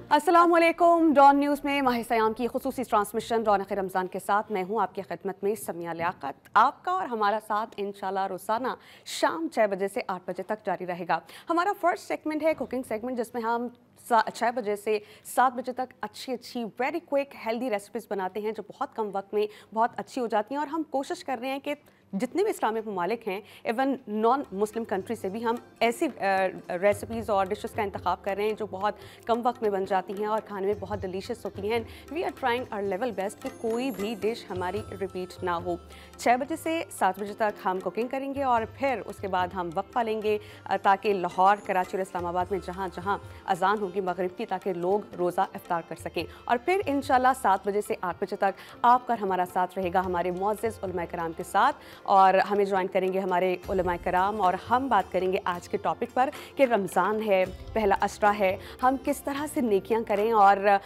अस्सलामुअलैकुम। Don news में माह सयाम की खुसूसी ट्रांसमिशन रौनक रमज़ान के साथ मैं हूँ आपकी खिदमत में समिया लियाकत। आपका और हमारा साथ इंशाल्लाह रोज़ाना शाम 6 बजे से 8 बजे तक जारी रहेगा। हमारा फर्स्ट सेगमेंट है कुकिंग सेगमेंट, जिसमें हम 6 बजे से 7 बजे तक अच्छी वेरी क्विक हेल्दी रेसिपीज़ बनाते हैं जो बहुत कम वक्त में बहुत अच्छी हो जाती हैं। और हम कोशिश कर रहे हैं कि जितने भी इस्लामिक ममालिक हैं, इवन नॉन मुस्लिम कंट्री से भी हम ऐसी रेसिपीज़ और डिशेस का इंतखाब कर रहे हैं जो बहुत कम वक्त में बन जाती हैं और खाने में बहुत डिलीशियस होती हैं। We are trying our level best कि कोई भी डिश हमारी रिपीट ना हो। 6 बजे से 7 बजे तक हम कुकिंग करेंगे और फिर उसके बाद हम वक्फा लेंगे ताकि लाहौर, कराची और इस्लामाबाद में जहाँ जहाँ अजान होगी मगरिब की, ताकि लोग रोज़ा इफ्तार कर सकें। और फिर इंशाल्लाह 7 बजे से 8 बजे तक आपका हमारा साथ रहेगा हमारे मुअज़्ज़िज़ उलमा कराम के साथ, और हमें ज्वाइन करेंगे हमारे उलमा कराम। और हम बात करेंगे आज के टॉपिक पर कि रमज़ान है, पहला अशरा है, हम किस तरह से नेकियां करें और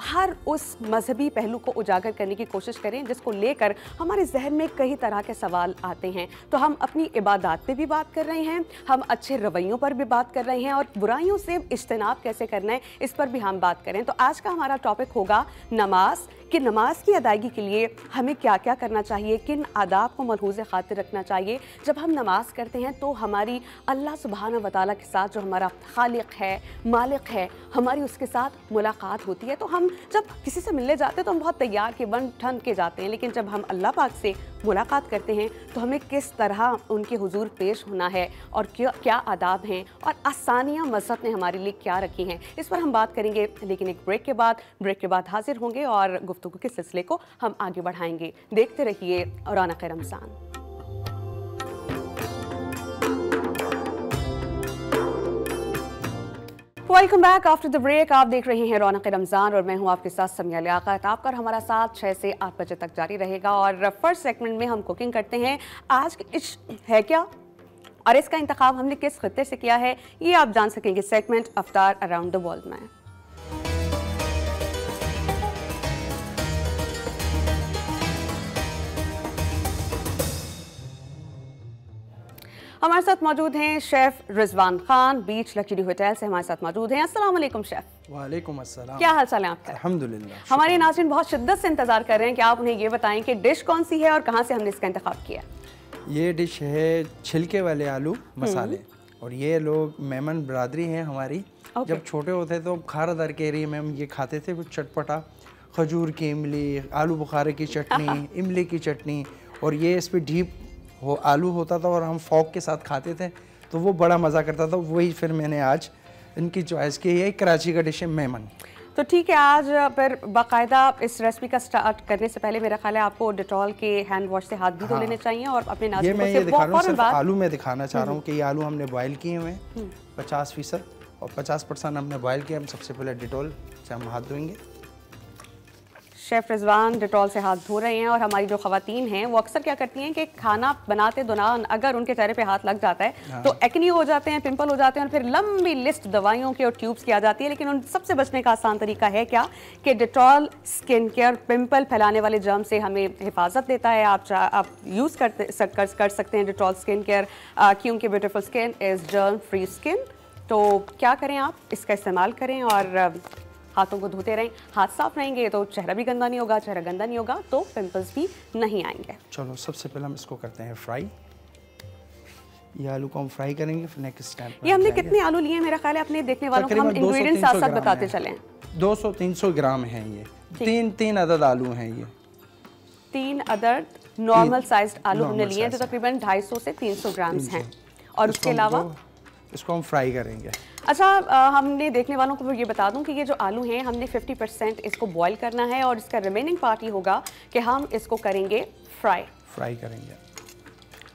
हर उस मजहबी पहलू को उजागर करने की कोशिश करें जिसको लेकर हमारे जहन में कई तरह के सवाल आते हैं। तो हम अपनी इबादत पे भी बात कर रहे हैं, हम अच्छे रवैयों पर भी बात कर रहे हैं, और बुराइयों से इज्तनाब कैसे करना है इस पर भी हम बात करें। तो आज का हमारा टॉपिक होगा नमाज, कि नमाज की अदायगी के लिए हमें क्या क्या करना चाहिए, किन आदाब को मलहूज़ खातिर रखना चाहिए। जब हम नमाज करते हैं तो हमारी अल्लाह सुब्हाना व तआला के साथ जो हमारा खालिक है, मालिक है, हमारी उसके साथ मुलाकात होती है। तो हम जब किसी से मिलने जाते हैं तो हम बहुत तैयार के बन ठन के जाते हैं, लेकिन जब हम अल्लाह पाक से मुलाकात करते हैं तो हमें किस तरह उनके हुजूर पेश होना है और क्या आदाब हैं और आसानियाँ मज़हब ने हमारे लिए क्या रखी हैं, इस पर हम बात करेंगे। लेकिन एक ब्रेक के बाद हाजिर होंगे और गुफ्तगू के सिलसिले को हम आगे बढ़ाएंगे। देखते रहिए Raunak Ramzan. Welcome back after the break. आप देख रहे हैं रौनक रमज़ान और मैं हूं आपके साथ समिया लियाकत। आपका और हमारा साथ 6 से 8 बजे तक जारी रहेगा। और फर्स्ट सेगमेंट में हम कुकिंग करते हैं। आज है क्या और इसका इंतखाब हमने किस खत्ते से किया है ये आप जान सकेंगे segment Aftar around the world में। हमारे साथ मौजूद हैं शेफ रिजवान खान, बीच लग्जरी होटल से हमारे साथ मौजूद हैं। अस्सलाम वालेकुम शेफ। वालेकुम अस्सलाम। क्या हाल चाल है आपका? अल्हम्दुलिल्लाह। हमारे नाज़रीन बहुत शिद्दत से इंतजार कर रहे हैं कि आप उन्हें ये बताएं कि डिश कौन सी है और कहाँ से हमने इसका इंतखाब किया। ये डिश है छिलके वाले आलू मसाले, और ये लोग मेमन बरादरी हैं हमारी। जब छोटे होते तो खारादार के एरिया में हम ये खाते थे, कुछ चटपटा, खजूर की इमली, आलू बुखारे की चटनी, इमली की चटनी, और ये इस पर डीप आलू होता था और हम फॉक के साथ खाते थे, तो वो बड़ा मज़ा करता था। वही फिर मैंने आज इनकी चॉइस की है। कराची का डिश है मेमन। तो ठीक है, आज फिर बाकायदा इस रेसिपी का स्टार्ट करने से पहले मेरा ख्याल है आपको डेटॉल के हैंड वॉश से हाथ भी धो लेने चाहिए। और अपने नाज़रीन को सिर्फ आलू में दिखाना चाह रहा हूँ कि ये आलू हमने बॉयल किए हुए हैं 50% और 50% हमने बॉयल किया। हम सबसे पहले डेटॉल से हम हाथ धोएंगे। शेफ़ रिजवान डेटॉल से हाथ धो रहे हैं। और हमारी जो ख़वातीन हैं वो अक्सर क्या करती हैं कि खाना बनाते दौरान अगर उनके चेहरे पे हाथ लग जाता है तो एक्नी हो जाते हैं, पिंपल हो जाते हैं, और फिर लंबी लिस्ट दवाइयों की और ट्यूब्स की आ जाती है। लेकिन उन सबसे बचने का आसान तरीका है क्या कि डेटॉल स्किन केयर पिंपल फैलाने वाले जर्म से हमें हिफाजत देता है। आप यूज़ कर सकते हैं डेटॉल स्किन केयर, क्योंकि beautiful skin is germ free skin. तो क्या करें, आप इसका इस्तेमाल करें और हाथों को धोते रहें। हाथ साफ रहेंगे तो चेहरा भी गंदा नहीं होगा, चेहरा गंदा नहीं होगा तो पिंपल्स भी नहीं आएंगे। चलो सबसे पहले हम इसको करते हैं फ्राई। ये आलू को हम फ्राई करेंगे, फिर नेक्स्ट टाइम ये हमने कितने आलू लिए हैं? मेरा ख्याल है अपने देखने वालों को हम इंग्रेडिएंट्स साथ साथ बताते चलें। 200-300 ग्राम हैं ये। तीन अदद आलू हैं ये। 3 अदद नॉर्मल साइज्ड आलू हमने लिए हैं जो तकरीबन 250 से 300 ग्राम्स हैं। और उसके अलावा इसको हम फ्राई करेंगे। अच्छा, हमने देखने वालों को ये बता दूं कि ये जो आलू हैं हमने 50% इसको बॉईल करना है और इसका रिमेनिंग पार्ट ये होगा कि हम इसको करेंगे फ्राई करेंगे।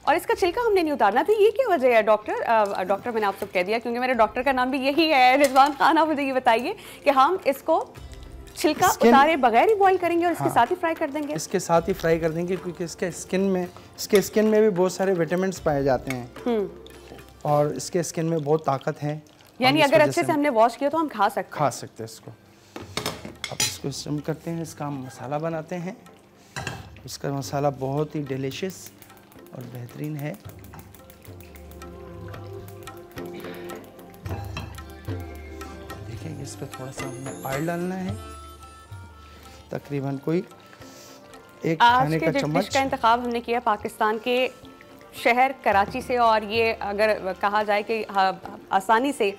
और इसका छिलका हमने नहीं उतारना था। ये क्या वजह है डॉक्टर? मैंने आपको कह दिया क्योंकि मेरे डॉक्टर का नाम भी यही है, रिजवान खान। आप मुझे ये बताइए कि हम इसको छिलका उतारे बगैर ही बॉईल करेंगे और इसके साथ ही फ्राई कर देंगे? इसके साथ ही फ्राई कर देंगे क्योंकि इसके स्किन में भी बहुत सारे विटामिन पाए जाते हैं और इसके स्किन में बहुत ताकत है। यानी अगर अच्छे से हमने वॉश किया तो हम खा सकते हैं इसको। अब इसको स्टीम करते हैं, इसका हम मसाला बनाते हैं। इसका मसाला बहुत ही डिलीशियस और बेहतरीन है। देखिए ये इस पर थोड़ा सा हमें ऑयल डालना है, तकरीबन कोई एक खाने का चम्मच। डिश का इंतखाब हमने किया पाकिस्तान के शहर कराची से, और ये अगर कहा जाए कि आसानी से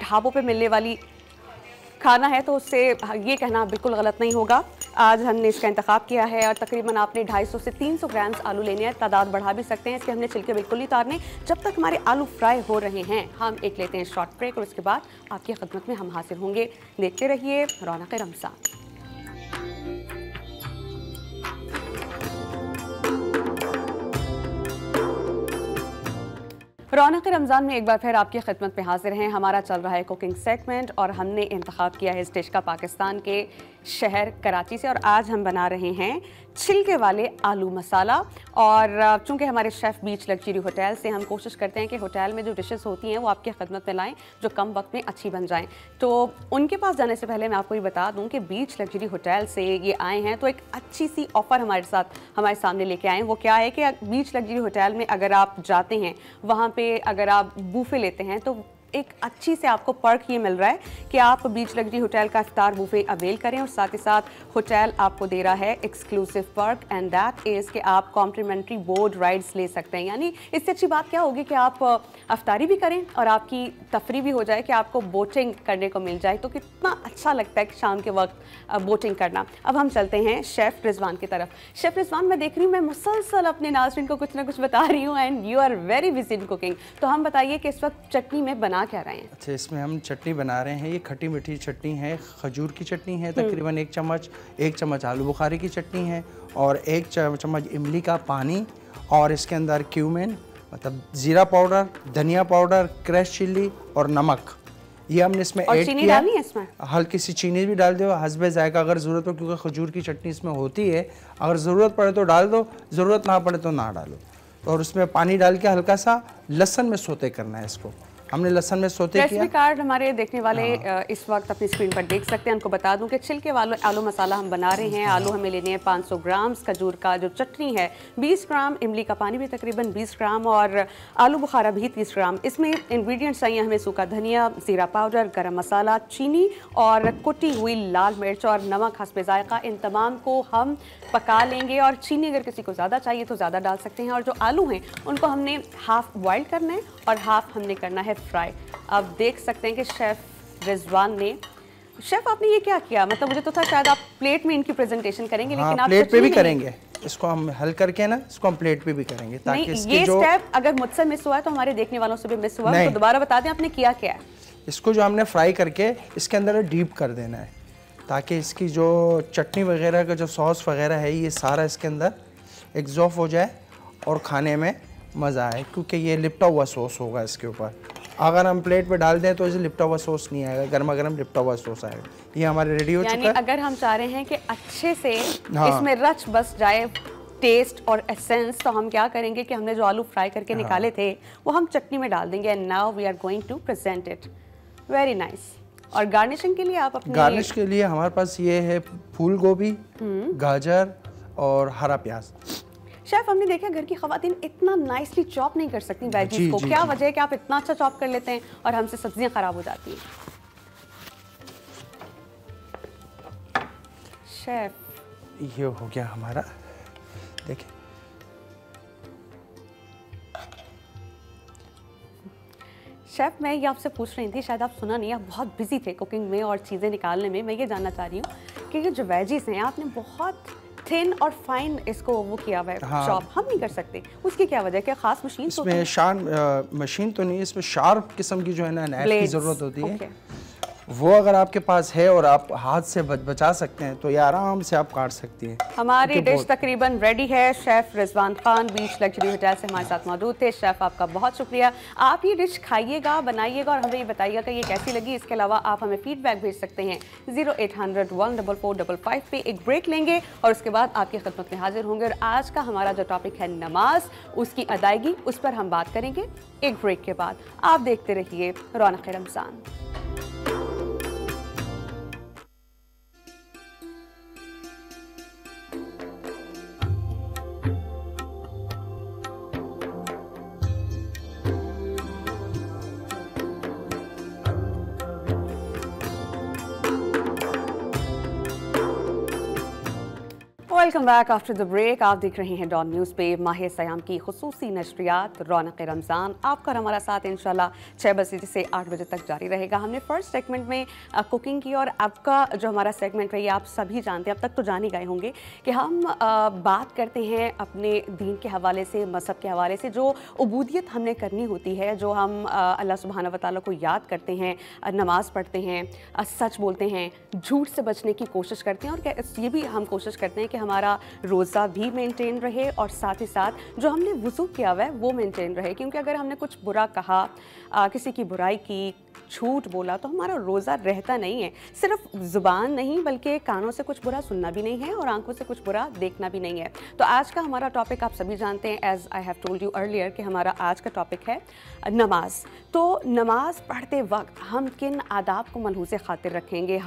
ढाबों पे मिलने वाली खाना है तो उससे ये कहना बिल्कुल गलत नहीं होगा। आज हमने इसका इंतखाब किया है और तकरीबन आपने 250 से 300 ग्राम्स आलू लेने हैं, तादाद बढ़ा भी सकते हैं, इसके हमने छिलके बिल्कुल नहीं उतारने। जब तक हमारे आलू फ्राई हो रहे हैं हम एक लेते हैं शॉर्ट ब्रेक और उसके बाद आपकी खिदमत में हम हाजिर होंगे। देखते रहिए रौनक रमज़ान। रौनक रमज़ान में एक बार फिर आपकी खिदमत में हाजिर हैं। हमारा चल रहा है कुकिंग सेगमेंट और हमने इंतखाब किया है इस डिश का पाकिस्तान के शहर कराची से, और आज हम बना रहे हैं छिलके वाले आलू मसाला। और चूंकि हमारे शेफ़ बीच लग्जरी होटल से, हम कोशिश करते हैं कि होटल में जो डिशेस होती हैं वो आपकी खिदमत में लाएं जो कम वक्त में अच्छी बन जाएं। तो उनके पास जाने से पहले मैं आपको ये बता दूं कि बीच लग्जरी होटल से ये आए हैं तो एक अच्छी सी ऑफ़र हमारे साथ हमारे सामने लेके आए हैं। वो क्या है कि बीच लग्जरी होटल में अगर आप जाते हैं, वहाँ पे अगर आप बूफे लेते हैं तो एक अच्छी से आपको पर्क ये मिल रहा है कि आप बीच लग्जरी होटल का इफ्तार बूफे अवेल करें, और साथ ही साथ होटल आपको दे रहा है exclusive perk, and that is कि आप कॉम्प्लीमेंट्री बोट राइड्स ले सकते हैं। यानी इससे अच्छी बात क्या होगी कि आप अफ्तारी भी करें और आपकी तफरी भी हो जाए कि आपको बोटिंग करने को मिल जाए। तो कितना अच्छा लगता है कि शाम के वक्त बोटिंग करना। अब हम चलते हैं शेफ़ रिजवान की तरफ। शेफ़ रिजवान, मैं देख रही हूँ मैं मुसलसल अपने नाज़रीन को कुछ ना कुछ बता रही हूँ and you are very busy in cooking. तो हम बताइए कि इस वक्त चटनी में बना क्या रहे हैं? अच्छा, इसमें हम चटनी बना रहे हैं। ये खट्टी मीठी चटनी है, खजूर की चटनी है, तकरीबन एक चम्मच आलू बुखारे की चटनी है, और एक चम्मच इमली का पानी, और इसके अंदर क्यूमिन मतलब ज़ीरा पाउडर, धनिया पाउडर, क्रश चिल्ली और नमक, ये हमने इसमें ऐड किया। डालनी है इसमें? हल्की सी चीनी भी डाल दो हस्बे जायका अगर ज़रूरत हो, क्योंकि खजूर की चटनी इसमें होती है। अगर ज़रूरत पड़े तो डाल दो, ज़रूरत ना पड़े तो ना डालो। और उसमें पानी डाल के हल्का सा लहसुन में सोते करना है इसको। हमने लहसुन में सोते किया। रेसिपी कार्ड हमारे देखने वाले इस वक्त अपनी स्क्रीन पर देख सकते हैं। उनको बता दूं कि छिलके वाले आलू मसाला हम बना रहे हैं। आलू हमें लेने हैं 500 ग्राम्स, खजूर का जो चटनी है 20 ग्राम, इमली का पानी भी तकरीबन 20 ग्राम, और आलू बुखारा भी 30 ग्राम। इसमें इंग्रेडिएंट्स चाहिए हमें सूखा धनिया, ज़ीरा पाउडर, गरम मसाला, चीनी और कुटी हुई लाल मिर्च और नमक हस्बे जायका। इन तमाम को हम पका लेंगे, और चीनी अगर किसी को ज़्यादा चाहिए तो ज़्यादा डाल सकते हैं। और जो आलू हैं उनको हमने हाफ़ बॉयल करना है और हाफ़ हमने करना है फ्राई। आप देख सकते हैं कि शेफ़ रिजवान ने, शेफ़ आपने ये क्या किया? मतलब मुझे तो था शायद आप प्लेट में इनकी प्रेजेंटेशन करेंगे, लेकिन आप प्लेट पे भी करेंगे। इसको हम हल करके ना, इसको हम प्लेट पे भी करेंगे ताकि इसके ये जो स्टेप अगर मुझसे मिस हुआ है तो हमारे देखने वालों से भी मिस हुआ है, तो दोबारा बता दें आपने किया क्या है। इसको जो हमने फ्राई करके इसके अंदर डीप कर देना है, ताकि इसकी जो चटनी वगैरह का जो सॉस वगैरह है ये सारा इसके अंदर एग्जॉफ हो जाए और खाने में मज़ा आए, क्योंकि ये लिपटा हुआ सॉस होगा इसके ऊपर। अगर हम प्लेट पे डाल दें तो इसे लिपटा हुआ सॉस नहीं आएगा, गर्मा गर्म लिपटा हुआ सॉस आएगा। ये हमारे रेडी हो चुका है। अगर हम चाह रहे हैं कि अच्छे से इसमें रच बस जाए टेस्ट और एसेंस, तो हम क्या करेंगे कि हमने जो आलू फ्राई करके निकाले थे वो हम चटनी में डाल देंगे। And now we are going to present it. Very nice. और गार्निशिंग के लिए आप अपने गार्निश के लिए हमारे पास ये है फूल गोभी, गाजर और हरा प्याज। शेफ, हमने देखा घर की खवातीन इतना नाइसली चॉप नहीं कर सकती वेजीज को। क्या वजह है कि आप इतना अच्छा चॉप कर लेते हैं और हमसे सब्जियां खराब हो जाती हैं? शेफ, ये हो गया हमारा, देखिए। शेफ, मैं ये आपसे पूछ रही थी, शायद आप सुना नहीं, आप बहुत बिजी थे कुकिंग में और चीज़ें निकालने में। मैं ये जानना चाह रही हूँ कि ये जो वेजीज हैं आपने बहुत थिन और फाइन इसको वो किया हुआ है, चॉप हम नहीं कर सकते, उसकी क्या वजह है? क्या खास मशीन? इसमें शार्प मशीन तो नहीं, इसमें शार्प किस्म की जो है ना नाइफ की ज़रूरत होती है। वो अगर आपके पास है और आप हाथ से बचा सकते हैं तो ये आराम से आप काट सकती हैं। हमारी डिश तकरीबन रेडी है। शेफ़ रिजवान खान बीच लग्जरी होटल से हमारे साथ मौजूद थे। शेफ़, आपका बहुत शुक्रिया। आप ये डिश खाइएगा, बनाइएगा और हमें ये बताइएगा कि ये कैसी लगी। इसके अलावा आप हमें फीडबैक भेज सकते हैं 0800 14455 पे। एक ब्रेक लेंगे और उसके बाद आपकी खिदमत में हाजिर होंगे। और आज का हमारा जो टॉपिक है नमाज, उसकी अदायगी, उस पर हम बात करेंगे एक ब्रेक के बाद। आप देखते रहिए Raunak Ramzan. Welcome back after the break. आप देख रहे हैं डॉन न्यूज़ पे माह सयाम की खुसूसी नशरियात रौनक रमज़ान। आपका और हमारा साथ इंशाल्लाह 6 बजे से 8 बजे तक जारी रहेगा। हमने फर्स्ट सेगमेंट में कुकिंग की और अब का जो हमारा सेगमेंट है ये आप सभी जानते हैं, अब तक तो जान ही गए होंगे कि हम बात करते हैं अपने दीन के हवाले से, मज़हब के हवाले से, जो उबूदियत हमने करनी होती है, जो हम अल्लाह सुब्हाना व तआला को याद करते हैं, नमाज़ पढ़ते हैं, सच बोलते हैं, झूठ से बचने की कोशिश करते हैं और ये भी हम कोशिश करते हैं कि हमारा रोज़ा भी मेंटेन रहे और साथ ही साथ जो हमने वुज़ू किया हुआ है वो मेंटेन रहे। क्योंकि अगर हमने कुछ बुरा कहा, किसी की बुराई की, झूठ बोला, तो हमारा रोज़ा रहता नहीं है। सिर्फ ज़ुबान नहीं बल्कि कानों से कुछ बुरा सुनना भी नहीं है और आंखों से कुछ बुरा देखना भी नहीं है। तो आज का हमारा टॉपिक आप सभी जानते हैं, as I have told you earlier, कि हमारा आज का टॉपिक है नमाज। तो नमाज पढ़ते वक्त हम किन आदाब को मलहूज़े खातिर रखेंगे।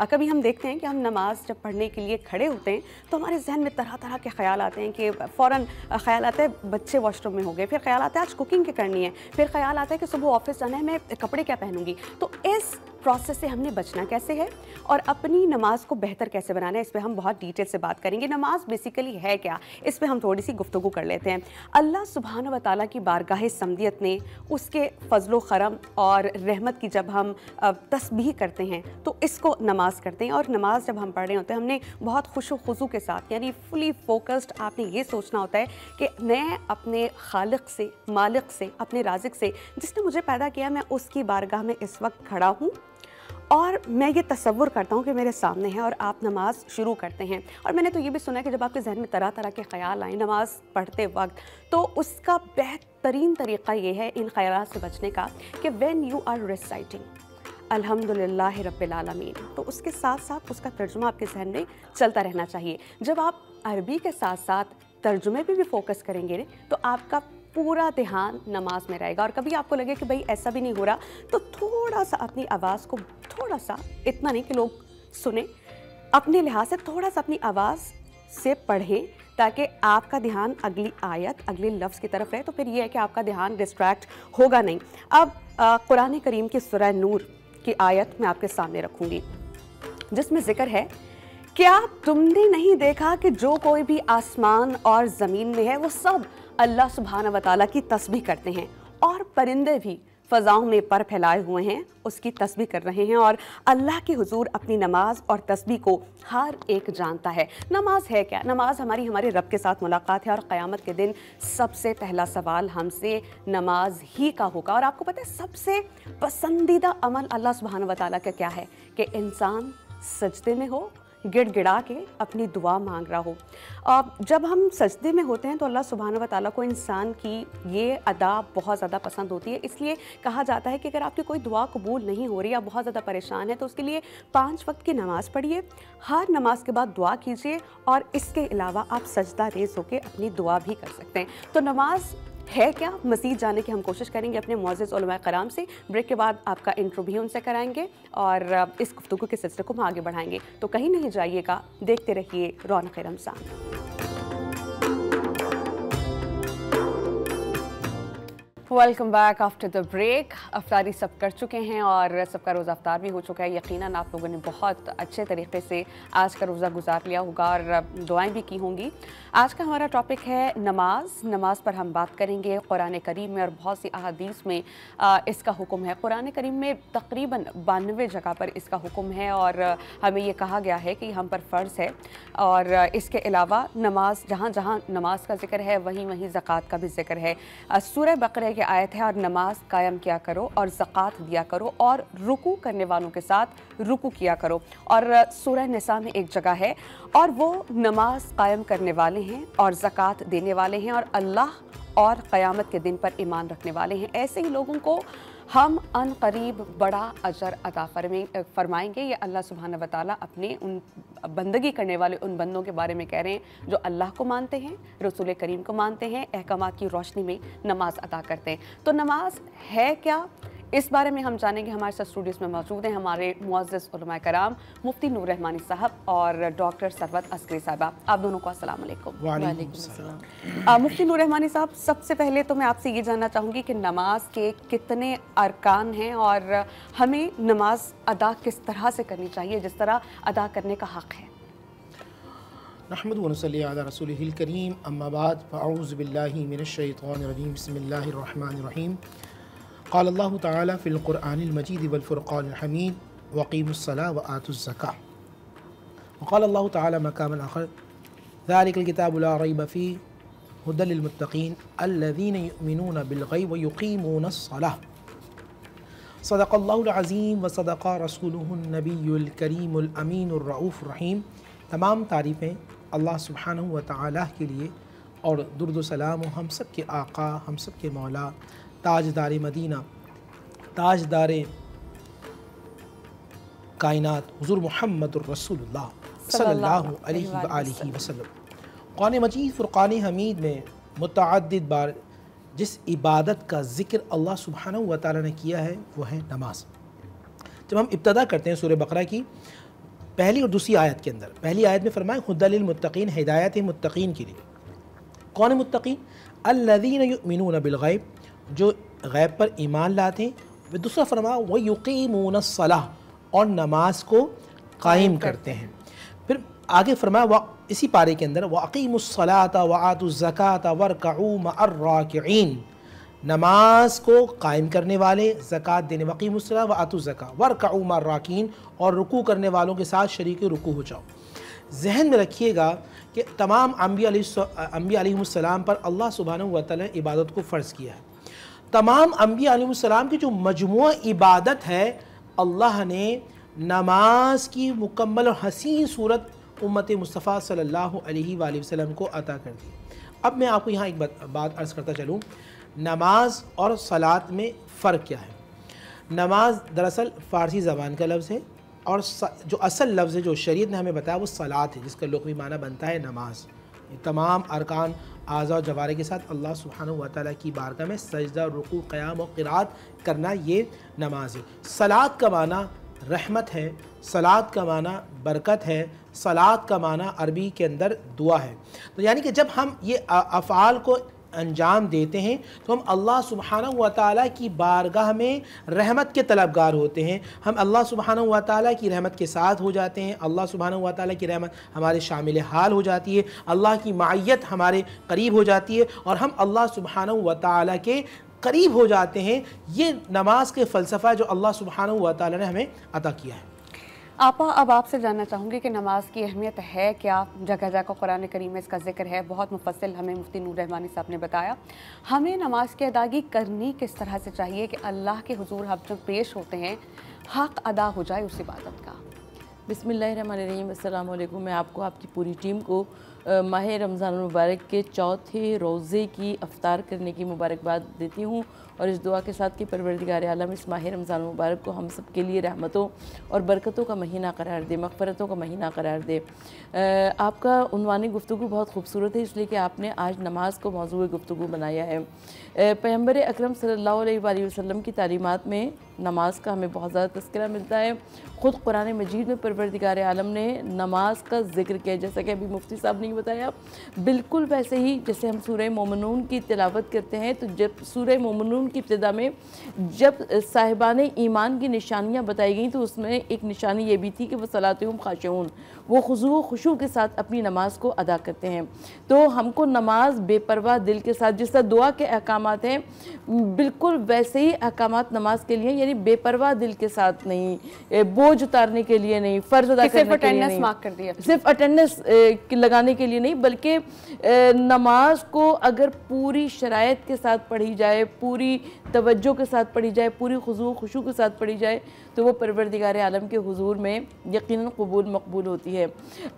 कभी हम देखते हैं कि हम नमाज जब पढ़ने के लिए खड़े होते हैं तो हमारे जहन में तरह तरह के ख्याल आते हैं कि फ़ौरन ख्याल आता है बच्चे वॉशरूम में हो गए, फिर ख्याल आता है आज कुकिंग करनी है, फिर ख्याल आता है कि सुबह ऑफिस जाना है, मैं कपड़े क्या पहनूंगी। तो इस प्रोसेस से हमने बचना कैसे है और अपनी नमाज को बेहतर कैसे बनाना है, इस पे हम बहुत डिटेल से बात करेंगे। नमाज बेसिकली है क्या, इस पे हम थोड़ी सी गुफ्तगू कर लेते हैं। अल्लाह सुब्हान व तआला की बारगाह समदियत में उसके फजलो करम और रहमत की जब हम तस्बीह करते हैं तो इसको नमाज करते हैं। और नमाज जब हम पढ़ रहे होते हैं हमने बहुत खुशो खुजू के साथ, यानी फुली फोकस्ड, आपने ये सोचना होता है कि मैं अपने खालिक से, मालिक से, अपने राज़िक से, जिसने मुझे पैदा किया, मैं उसकी बारगाह में इस वक्त खड़ा हूँ और मैं ये तसव्वुर करता हूँ कि मेरे सामने है और आप नमाज शुरू करते हैं। और मैंने तो ये भी सुना है कि जब आपके जहन में तरह तरह के ख्याल आए नमाज पढ़ते वक्त, तो उसका बेहतरीन तरीक़ा ये है इन ख्यालात से बचने का कि व्हेन यू आर रिसाइटिंग अल्हम्दुलिल्लाह रब्बिल आलमीन, तो उसके साथ साथ उसका तर्जुमा आपके जहन में चलता रहना चाहिए। जब आप अरबी के साथ साथ तर्जुमे पे भी फोकस करेंगे तो आपका पूरा ध्यान नमाज में रहेगा। और कभी आपको लगे कि भाई ऐसा भी नहीं हो रहा, तो थोड़ा सा अपनी आवाज़ को, थोड़ा सा, इतना नहीं कि लोग सुने, अपने लिहाज से थोड़ा सा अपनी आवाज़ से पढ़ें ताकि आपका ध्यान अगली आयत, अगले लफ्ज़ की तरफ रहे। तो फिर ये है कि आपका ध्यान डिस्ट्रैक्ट होगा नहीं। अब कुरान करीम की सूरह नूर की आयत मैं आपके सामने रखूँगी जिसमें ज़िक्र है, क्या तुमने नहीं देखा कि जो कोई भी आसमान और ज़मीन में है वो सब अल्लाह सुब्हाना व तआला की तस्बीह करते हैं और परिंदे भी फ़ज़ाओं में पर फैलाए हुए हैं उसकी तस्बीह कर रहे हैं और अल्लाह के हुजूर अपनी नमाज और तस्बीह को हर एक जानता है। नमाज है क्या? नमाज हमारे रब के साथ मुलाकात है और क़यामत के दिन सबसे पहला सवाल हमसे नमाज ही का होगा। और आपको पता है सबसे पसंदीदा अमल अल्लाह सुब्हाना व तआला का क्या है? कि इंसान सजदे में हो, गिड़गिड़ा के अपनी दुआ मांग रहा हो। जब हम सजदे में होते हैं तो अल्लाह सुब्हाना व तआला को इंसान की ये अदा बहुत ज़्यादा पसंद होती है। इसलिए कहा जाता है कि अगर आपकी कोई दुआ कबूल नहीं हो रही, आप बहुत ज़्यादा परेशान है, तो उसके लिए 5 वक्त की नमाज़ पढ़िए, हर नमाज के बाद दुआ कीजिए और इसके अलावा आप सजदा रेज़ होकर अपनी दुआ भी कर सकते हैं। तो नमाज है क्या, मज़ीद जानने की हम कोशिश करेंगे अपने मुअज़्ज़िज़ उलमा कराम से। ब्रेक के बाद आपका इंटरव्यू उनसे कराएंगे और इस गुफ्तगू के सिलसिले को हम आगे बढ़ाएंगे। तो कहीं नहीं जाइएगा, देखते रहिए Raunak Ramzan. Welcome back after the break. अफ्तारी सब कर चुके हैं और सबका रोज़ा अफ्तार भी हो चुका है। यकीनन आप लोगों ने बहुत अच्छे तरीके से आज का रोज़ा गुजार लिया होगा और दुआएं भी की होंगी। आज का हमारा टॉपिक है नमाज पर हम बात करेंगे। कुरान करीम में और बहुत सी अहादीस में इसका हुक्म है। कुरान करीम में तकरीबन 92 जगह पर इसका हुक्म है और हमें ये कहा गया है कि हम पर फ़र्ज़ है। और इसके अलावा नमाज, जहाँ जहाँ नमाज का जिक्र है वहीं वहीं ज़कात का भी जिक्र है। सूरह बकरा की आयत है, और नमाज कायम किया करो और ज़कात दिया करो और रुकू करने वालों के साथ रुकू किया करो। और सूरह निसा में एक जगह है, और वो नमाज कायम करने वाले हैं और ज़कात देने वाले हैं और अल्लाह और क़यामत के दिन पर ईमान रखने वाले हैं, ऐसे ही लोगों को हम अन करीब बड़ा अजर अता फरमाएंगे। ये अल्लाह सुब्हाना व तआला अपने उन बंदगी करने वाले उन बंदों के बारे में कह रहे हैं जो अल्लाह को मानते हैं, रसूल करीम को मानते हैं, अहकामात की रोशनी में नमाज अदा करते हैं। तो नमाज है क्या, इस बारे में हम जानेंगे। हमारे साथ स्टूडियोज़ में मौजूद हैं हमारे मुअज़्ज़िज़ उलमा कराम मुफ्ती नूर रहमानी साहब और डॉक्टर सरवत अस्करी साहिबा। आप दोनों को अस्सलाम वालेकुम। वालेकुम सलाम। मुफ्ती नूर रहमानी साहब, सबसे पहले तो मैं आपसे ये जानना चाहूँगी कि नमाज के कितने अरकान हैं और हमें नमाज अदा किस तरह से करनी चाहिए जिस तरह अदा करने का हक़ है? नहमदु व नसल्ली अला रसूलिहिल करीम अम्मा बाद फ़अऊज़ु बिल्लाहि मिनश्शैतानिर रजीम बिस्मिल्लाहिर रहमानिर रहीम क़ाल अल्लाहु तआला फ़िल क़ुरआनिल मजीद वल फ़ुरक़ानिल हमीद वक़ीमुस्सलाह व आतुज़्ज़काह व क़ाल अल्लाहु तआला मक़ामन आख़र ज़ालिकल किताबु ला रैब फ़ीहि हुदल लिल मुत्तक़ीन अल्लज़ीना युमिनूना बिल ग़ैब व युक़ीमूनस्सलाह सदक़ल्लाहुल अज़ीम व सदक़ा रसूलुहुन नबियुल करीमुल अमीनुर रऊफ़ुर रहीम। तमाम तारीफ़ें अल्लाह सुब्हानहु व तआला के लिए और दुरूद व सलाम हम सब के आका, हम सब के मौला, ताजदार मदीना, ताजदार कायनात हुज़ूर मुहम्मदुर रसूलुल्लाह सल्लल्लाहु अलैहि वसल्लम। क़ुरान मजीद फ़ुरक़ान हमीद में मुतअद्दिद बार जिस इबादत का ज़िक्र अल्लाह सुब्हानहु व तआला ने किया है वो है नमाज। जब हम इब्तदा करते हैं सूरह बक़रा की पहली और दूसरी आयत के अंदर, पहली आयत में फरमाया हुदल लिल मुत्तक़ीन, हिदायत है मुत्तक़ीन के लिए। कौन है मुत्तक़ीन? अल्लज़ीना युमिनूना बिल ग़ैब, जो गैब पर ईमान लाते हैं। दूसरा फरमाया व युक़ीमूनस्सलाह, और नमाज को कायम करते हैं। फिर आगे फरमाया व इसी पारे के अंदर व अक़ीमुस्सलाता व आतुज़्ज़काता वरकऊ मअर राकिईन, नमाज को कायम करने वाले, ज़कात देने, वक़ीमुस्सलाह व आतुज़्ज़का वरकऊ मअर राकिईन, और रुकू करने वालों के साथ शरीक रुकू हो जाओ। जहन में रखिएगा कि तमाम अंबिया अलैहिस्सलाम पर अल्लाह सुब्हानहु व तआला ने इबादत को फ़र्ज़ किया है। तमाम अंबिया अलैहिस्सलाम की जो मजमूआ इबादत है, अल्लाह ने नमाज की मुकम्मल और हसीन सूरत उम्मत मुस्तफ़ा सल्लल्लाहु अलैहि वसल्लम को अता कर दी। अब मैं आपको यहाँ एक बात अर्ज़ करता चलूँ, नमाज और सलात में फ़र्क क्या है। नमाज दरअसल फ़ारसी ज़बान का लफ्ज़ है, और जो असल लफ्ज़ है जो शरीयत ने हमें बताया वो सलात है, जिसका लुग़वी माना बनता है नमाज। तमाम अरकान, आज़ा और जवारे के साथ अल्लाह सुब्हानहु व तआला की बारगाह में सजदा, रुकू, क़याम और क़िराअत करना, ये नमाज है। सलात का माना रहमत है, सलात का माना बरकत है, सलात का माना अरबी के अंदर दुआ है। तो यानी कि जब हम ये अफ़आल को अंजाम देते हैं तो हम अल्लाह सुब्हानहु व तआला की बारगाह में रहमत के तलबगार होते हैं। हम अल्लाह सुब्हानहु व तआला की रहमत के साथ हो जाते हैं। अल्लाह सुब्हानहु व तआला की रहमत हमारे शामिल हाल हो जाती है, अल्लाह की मायत हमारे करीब हो जाती है, और हम अल्लाह सुब्हानहु व तआला के करीब हो जाते हैं। ये नमाज के फ़लसफ़ा जो अल्लाह सुब्हानहु व तआला ने हमें अता किया है। आपा, अब आपसे जानना चाहूँगी कि नमाज की अहमियत है क्या? जगह जगह कुरान करीम में इसका जिक्र है, बहुत मुफस्सिल हमें मुफ्ती नूर रहमानी साहब ने बताया। हमें नमाज की अदायगी करनी किस तरह से चाहिए कि अल्लाह के हुजूर हम जब पेश होते हैं हक़ अदा हो जाए उस इबादत का? बिस्मिल्लाहिर्रहमानिर्रहीम, अस्सलाम वालेकुम। मैं आपको, आपकी पूरी टीम को माह रमज़ान मुबारक के चौथे रोज़े की अफ्तार करने की मुबारकबाद देती हूँ, और इस दुआ के साथ कि परवरदिगार आलम इस माह रमज़ान मुबारक को हम सब के लिए रहमतों और बरकतों का महीना करार दे, मग़फ़िरतों का महीना करार दे। आपका उन्वानी गुफ्तगू बहुत खूबसूरत है, इसलिए कि आपने आज नमाज को मौज़ूए गुफ्तगू बनाया है। पैगम्बर अकरम सल्लल्लाहु अलैहि वसल्लम की तालीमात में नमाज का हमें बहुत ज़्यादा तज़किरा मिलता है। ख़ुद कुरान मजीद में परवरदिगार आलम ने नमाज का ज़िक्र किया, जैसा कि अभी मुफ्ती साहब ने बताया। बिल्कुल वैसे ही जैसे हम सूरह मोमिनून की तिलावत करते हैं, तो जब सूरह मोमिनून की इब्तिदा में जब साहिबान ईमान की निशानियाँ बताई गई, तो उसमें एक निशानी ये भी थी कि वह सलातहुम खाशिऊन, वो खुशू खुशू के साथ अपनी नमाज को अदा करते हैं। तो हमको नमाज बेपरवाह दिल के साथ, जिस तरह दुआ के अहकामात हैं, बिल्कुल वैसे ही अहकामात नमाज के लिए, यानी बेपरवाह दिल के साथ नहीं, बोझ उतारने के लिए नहीं, फ़र्ज़ अदा करने के लिए नहीं, सिर्फ अटेंडेंस लगाने के लिए नहीं, बल्कि नमाज को अगर पूरी शराइत के साथ पढ़ी जाए, पूरी तवज्जो के साथ पढ़ी जाए, पूरी खुशू खुशू के साथ पढ़ी जाए, तो वो परवरदिगार आलम के हुजूर में यकीनन कबूल मकबूल होती है।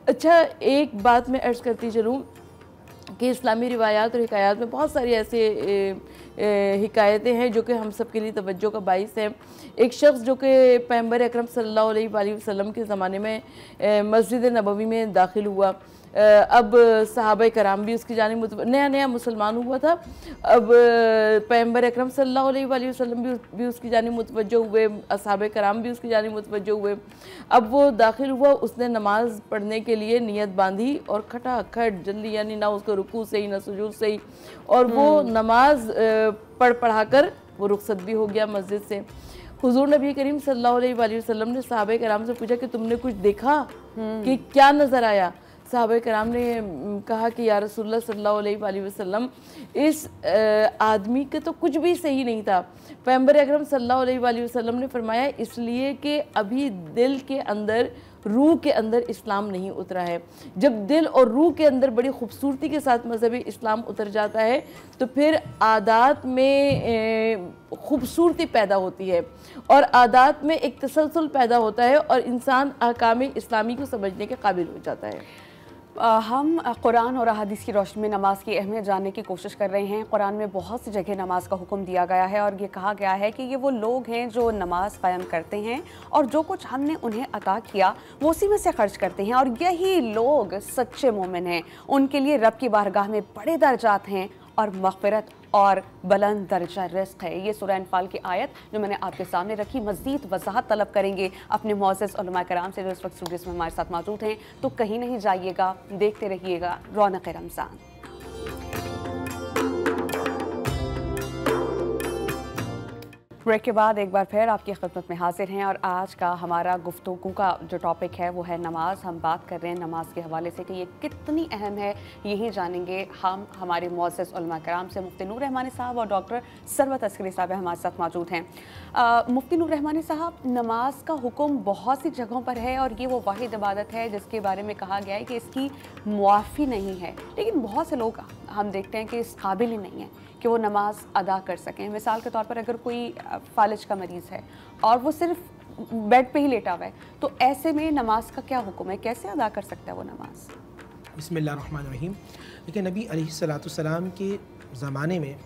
अच्छा, एक बात मैं अर्ज़ करती चलूँ कि इस्लामी रिवायात और हिकायात में बहुत सारी ऐसे हिकायतें हैं जो कि हम सब के लिए तवज्जो का बाइस है। एक शख्स जो कि पैगम्बर अकरम सल्लल्लाहु अलैहि वसल्लम के ज़माने में मस्जिद नबवी में दाखिल हुआ। अब सहाबा कराम भी उसकी जानिब, नया नया मुसलमान हुआ था। अब पैगम्बर अकरम सल्लल्लाहु अलैहि वसल्लम भी उसकी जानिब मुतवज्जो हुए, असहाबा कराम भी उसकी जानिब मुतवज्जो हुए। अब वो दाखिल हुआ, उसने नमाज पढ़ने के लिए नियत बांधी, और खटाखट जल्दी, यानी ना उसको रुकू से ही ना सुजूद से ही, और वो नमाज पढ़ा कर वो रुखसत भी हो गया मस्जिद से। हुजूर नबी करीम सल्लल्लाहु अलैहि वसल्लम ने सहाबा कराम से पूछा कि तुमने कुछ देखा, कि क्या नज़र आया? सहाबा कराम ने कहा कि या रसूलुल्लाह सल्लल्लाहु अलैहि वसल्लम, इस आदमी के तो कुछ भी सही नहीं था। पैगंबर अकरम सल्लल्लाहु अलैहि वसल्लम ने फरमाया, इसलिए कि अभी दिल के अंदर, रूह के अंदर इस्लाम नहीं उतरा है। जब दिल और रूह के अंदर बड़ी खूबसूरती के साथ मज़हबी इस्लाम उतर जाता है तो फिर आदात में खूबसूरती पैदा होती है और आदात में एक तसलसल पैदा होता है और इंसान अहकाम इस्लामी को समझने के काबिल हो जाता है। हम कुरान और अहादीस की रोशनी में नमाज की अहमियत जानने की कोशिश कर रहे हैं। कुरान में बहुत सी जगह नमाज का हुक्म दिया गया है और ये कहा गया है कि ये वो लोग हैं जो नमाज कायम करते हैं और जो कुछ हमने उन्हें अता किया वो उसी में से खर्च करते हैं, और यही लोग सच्चे मोमिन हैं। उनके लिए रब की बारगाह में बड़े दर्जात हैं और मग़फ़िरत और बुलंद दर्जा रिज़्क़ है। ये सूरह अनफ़ाल की आयत जो मैंने आपके सामने रखी। मज़ीद वज़ाहत तलब करेंगे अपने मुअज़्ज़ज़ उलमा कराम से जो इस वक्त स्टूडियो में हमारे साथ मौजूद हैं, तो कहीं नहीं जाइएगा, देखते रहिएगा रौनक़ रमज़ान। ब्रेक के बाद एक बार फिर आपकी खिदमत में हाजिर हैं और आज का हमारा गुफ्तगू का जो टॉपिक है वो है नमाज। हम बात कर रहे हैं नमाज के हवाले से कि ये कितनी अहम है, यही जानेंगे हम हमारे मुअज़्ज़ज़ उलमा कराम से। मुफ्ती नूर रहमानी साहब और डॉक्टर सरवत अस्करी साहब हमारे साथ मौजूद हैं। मुफ्ती नूर रहमानी साहब, नमाज का हुक्म बहुत सी जगहों पर है और ये वो वाहिद इबादत है जिसके बारे में कहा गया है कि इसकी मुआफ़ी नहीं है, लेकिन बहुत से लोग हम देखते हैं कि इस काबिल ही नहीं है कि वो नमाज अदा कर सकें। मिसाल के तौर पर अगर कोई फालिज का मरीज़ है और वो सिर्फ बेड पे ही लेटा हुआ है, तो ऐसे में नमाज का क्या हुक्म है, कैसे अदा कर सकता है वो नमाज? बिस्मिल्लाहिर्रहमानिर्रहीम। देखिए, नबी अलैहिस्सलाम के ज़माने में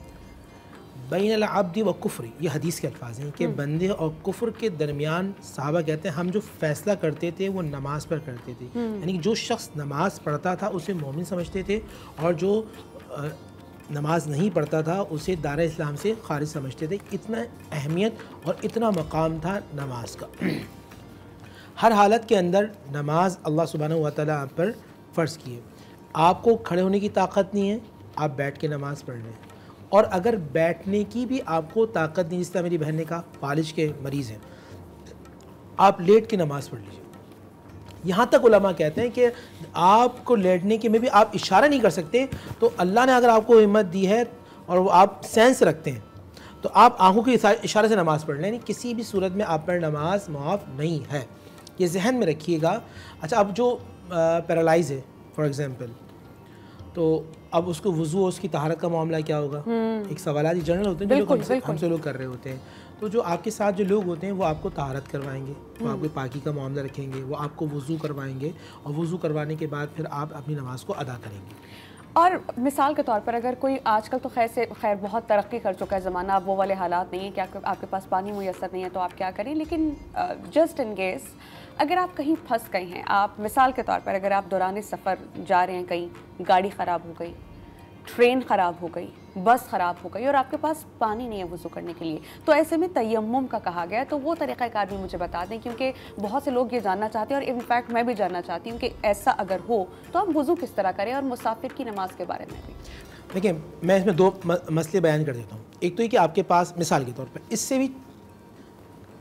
बैनल अब्दी व कुफ्र, ये हदीस के अल्फाज हैं कि बंदे और कुफ्र के दरमियान सहाबा कहते हैं हम जो फ़ैसला करते थे वो नमाज पर करते थे। यानी कि जो शख्स नमाज पढ़ता था उसे मोमिन समझते थे और जो नमाज नहीं पढ़ता था उसे दार इस्लाम से खारिज समझते थे। इतना अहमियत और इतना मकाम था नमाज का। हर हालत के अंदर नमाज अल्लाह सुब्हानहू व तआला आप पर फ़र्ज़ की है। आपको खड़े होने की ताकत नहीं है, आप बैठ के नमाज़ पढ़ लें, और अगर बैठने की भी आपको ताकत नहीं, जिस तरह मेरी बहन ने कहा फालिज के मरीज़ हैं, आप लेट के नमाज़ पढ़ लीजिए। यहाँ तक उलमा कहते हैं कि आपको लेटने के में भी आप इशारा नहीं कर सकते, तो अल्लाह ने अगर आपको हिम्मत दी है और आप सेंस रखते हैं तो आप आंखों के इशारे से नमाज़ पढ़ लें। किसी भी सूरत में आप पर नमाज मुआफ़ नहीं है, ये जहन में रखिएगा। अच्छा, अब जो पैरालाइज है फॉर एग्ज़ाम्पल, तो अब उसको वुज़ू, उसकी तहारत का मामला क्या होगा? एक सवाल जनरल होते हैं जो लोग हमसे लोग कर रहे होते हैं। तो जो आपके साथ जो लोग होते हैं वो आपको तहारत करवाएंगे, वो आपको पाकी का मामला रखेंगे, वो आपको वुज़ू करवाएंगे और वुज़ू करवाने के बाद फिर आप अपनी नमाज़ को अदा करेंगे। और मिसाल के तौर पर अगर कोई, आजकल तो खैर बहुत तरक्की कर चुका है ज़माना, अब वो वाले हालात नहीं है कि आपके पास पानी मुयस्सर नहीं है तो आप क्या करें, लेकिन जस्ट इन केस अगर आप कहीं फंस गए हैं, आप मिसाल के तौर पर अगर आप दौरान सफ़र जा रहे हैं, कहीं गाड़ी ख़राब हो गई, ट्रेन ख़राब हो गई, बस ख़राब हो गई और आपके पास पानी नहीं है वज़ू करने के लिए, तो ऐसे में तयम्मुम का कहा गया। तो वो तरीक़ाकार भी मुझे बता दें, क्योंकि बहुत से लोग ये जानना चाहते हैं और इनफैक्ट मैं भी जानना चाहती हूँ कि ऐसा अगर हो तो हम वज़ू किस तरह करें, और मुसाफिर की नमाज के बारे में भी। देखिए, मैं इसमें दो मसले बयान कर देता हूँ। एक तो ये कि आपके पास मिसाल के तौर पर इससे भी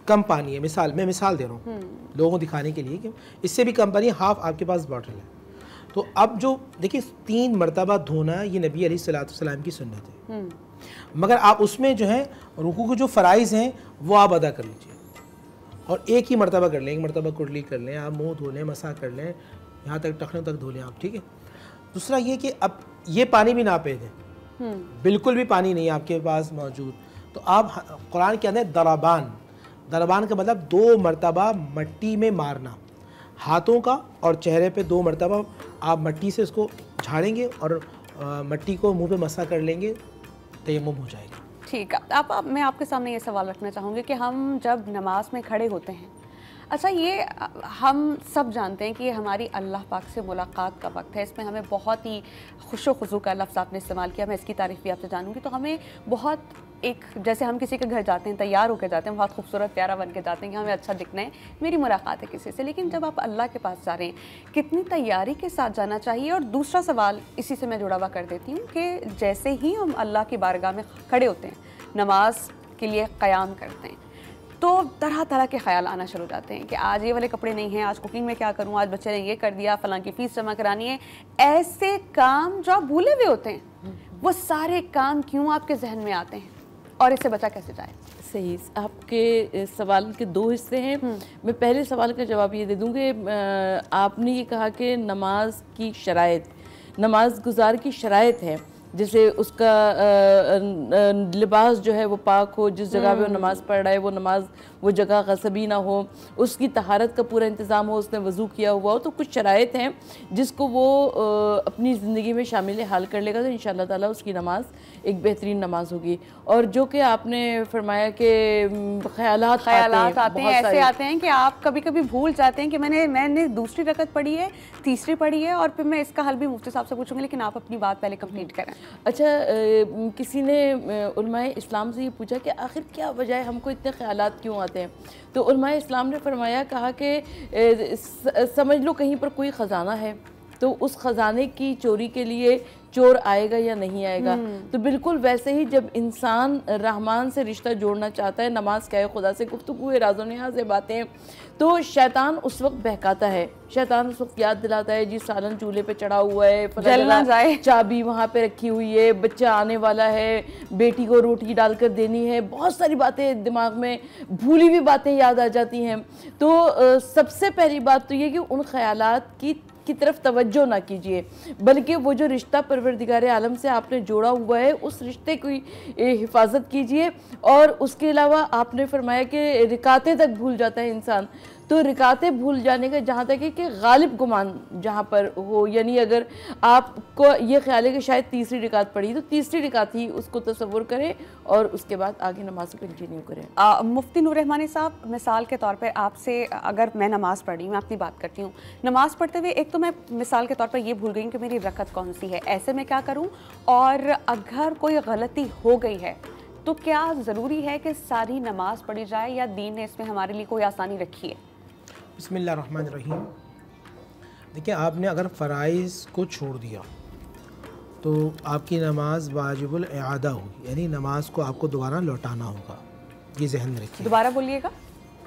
कम पानी है, मैं मिसाल दे रहा हूँ लोगों को दिखाने के लिए कि इससे भी कम पानी, हाफ आपके पास बॉटल है, तो अब जो देखिए 3 मरतबा धोना ये नबी अलैहिस्सलाम की सुन्नत है, मगर आप उसमें जो है रुकू के जो फ़राइज़ हैं वो आप अदा कर लीजिए और एक ही मरतबा कर लें, एक मरतबा कुर्ली कर लें, आप मुँह धो लें, मसा कर लें, यहाँ तक टखनों तक धो लें आप, ठीक है। दूसरा ये कि अब ये पानी भी ना पे दें, बिल्कुल भी पानी नहीं आपके पास मौजूद, तो आप कुरान के अंदर दरबान का मतलब 2 मरतबा मट्टी में मारना, हाथों का और चेहरे पे 2 मरतबा आप मट्टी से इसको झाड़ेंगे और मट्टी को मुंह पे मसा कर लेंगे, तयम्मुम हो जाएगा। ठीक है। मैं आपके सामने ये सवाल रखना चाहूँगी कि हम जब नमाज में खड़े होते हैं, अच्छा ये हम सब जानते हैं कि ये हमारी अल्लाह पाक से मुलाकात का वक्त है, इसमें हमें बहुत ही खुशो खुजू का लफ्ज़ आपने इस्तेमाल किया, मैं इसकी तारीफ़ भी आपसे जानूँगी। तो हमें बहुत एक, जैसे हम किसी के घर जाते हैं, तैयार होकर जाते हैं, बहुत खूबसूरत प्यारा बन के जाते हैं कि हमें अच्छा दिखना है, मेरी मुलाकात है किसी से, लेकिन जब आप अल्लाह के पास जा रहे हैं कितनी तैयारी के साथ जाना चाहिए? और दूसरा सवाल इसी से मैं जुड़ा हुआ कर देती हूँ कि जैसे ही हम अल्लाह की बारगाह में खड़े होते हैं, नमाज के लिए क़याम करते हैं, तो तरह तरह के ख्याल आना शुरू हो जाते हैं कि आज ये वाले कपड़े नहीं हैं, आज कुकिंग में क्या करूँ, आज बच्चे ने ये कर दिया, फलां की फ़ीस जमा करानी है। ऐसे काम जो आप भूले हुए होते हैं, वो सारे काम क्यों आपके जहन में आते हैं और इससे बचा कैसे जाए? सही, आपके सवाल के दो हिस्से हैं। मैं पहले सवाल का जवाब ये दे दूँ कि आपने ये कहा कि नमाज की शराइत, नमाज गुजार की शराइत है, जैसे उसका लिबास जो है वो पाक हो, जिस जगह पे वो नमाज़ पढ़ रहा है वो नमाज वो जगह गसबी ना हो, उसकी तहारत का पूरा इंतज़ाम हो, उसने वज़ू किया हुआ हो। तो कुछ शराइत हैं जिसको वो अपनी ज़िंदगी में शामिल हाल कर लेगा तो इंशाअल्लाह ताला उसकी नमाज एक बेहतरीन नमाज होगी। और जो कि आपने फरमाया कि ख़यालात आते हैं, ऐसे आते हैं कि आप कभी कभी भूल जाते हैं कि मैंने दूसरी रकत पढ़ी है, तीसरी पढ़ी है, और फिर मैं इसका हल भी मुफ्ती साहब से पूछूंगी, लेकिन आप अपनी बात पहले कंप्लीट करें। अच्छा, किसी ने उलमाए इस्लाम से ये पूछा कि आखिर क्या वजह है, हमको इतने ख़यालात क्यों आते हैं? तो उलमाए इस्लाम ने फरमाया, कहा कि समझ लो कहीं पर कोई ख़जाना है, तो उस ख़जाने की चोरी के लिए चोर आएगा या नहीं आएगा। तो बिल्कुल वैसे ही जब इंसान रहमान से रिश्ता जोड़ना चाहता है, नमाज क्या है, खुदा से गुफ्तगू है, राज़ो नियाज़ से बातें, तो शैतान उस वक्त बहकाता है, शैतान उस वक्त याद दिलाता है जी सालन चूल्हे पे चढ़ा हुआ है, जलना जाए, चाबी वहाँ पे रखी हुई है, बच्चा आने वाला है, बेटी को रोटी डालकर देनी है, बहुत सारी बातें दिमाग में, भूली हुई बातें याद आ जाती हैं। तो सबसे पहली बात तो ये कि उन ख्यालात की तरफ तवज्जो ना कीजिए, बल्कि वो जो रिश्ता परवरदिगार आलम से आपने जोड़ा हुआ है उस रिश्ते की हिफाजत कीजिए। और उसके अलावा आपने फरमाया कि रिकातें तक भूल जाता है इंसान, तो रिकातें भूल जाने का जहाँ तक है कि गालिब गुमान जहाँ पर हो, यानी अगर आपको ये ख्याल है कि शायद तीसरी रिकात पढ़ी तो तीसरी रिकात ही उसको तसव्वुर करें और उसके बाद आगे नमाज को कंटिन्यू करें। मुफ्ती नूर रहमानी साहब, मिसाल के तौर पे आपसे अगर मैं नमाज़ पढ़ी, मैं अपनी बात करती हूँ, नमाज़ पढ़ते हुए एक तो मैं मिसाल के तौर पर ये भूल गई कि मेरी रकत कौन सी है, ऐसे में क्या करूँ? और अगर कोई गलती हो गई है तो क्या ज़रूरी है कि सारी नमाज पढ़ी जाए या दीन ने इसमें हमारे लिए कोई आसानी रखी है? बिस्मिल्लाहिर्रहमानिर्रहीम। देखिए, आपने अगर फ़राइज़ को छोड़ दिया तो आपकी नमाज वाजिबुल इआदा होगी, यानी नमाज को आपको दोबारा लौटाना होगा, ये जहन में रखिए। दोबारा बोलिएगा।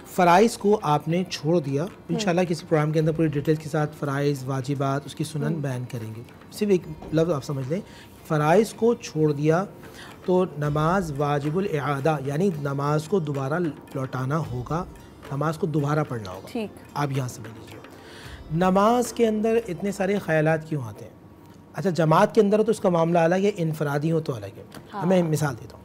फ़राइज़ को आपने छोड़ दिया, इंशाल्लाह किसी प्रोग्राम के अंदर पूरी डिटेल्स के साथ फ़राइज़, वाजिबात, उसकी सुनन बयान करेंगे। सिर्फ एक लफ्ज़ आप समझ लें, फ़राइज़ को छोड़ दिया तो नमाज वाजिबुल इआदा, यानी नमाज को दोबारा लौटाना होगा, नमाज को दोबारा पढ़ना होगा। ठीक, आप यहाँ समझ लीजिए। नमाज के अंदर इतने सारे ख़यालात क्यों आते हैं? अच्छा, जमात के अंदर हो तो उसका मामला अलग है, इनफरादी हो तो अलग है। हाँ। मैं मिसाल देता हूँ।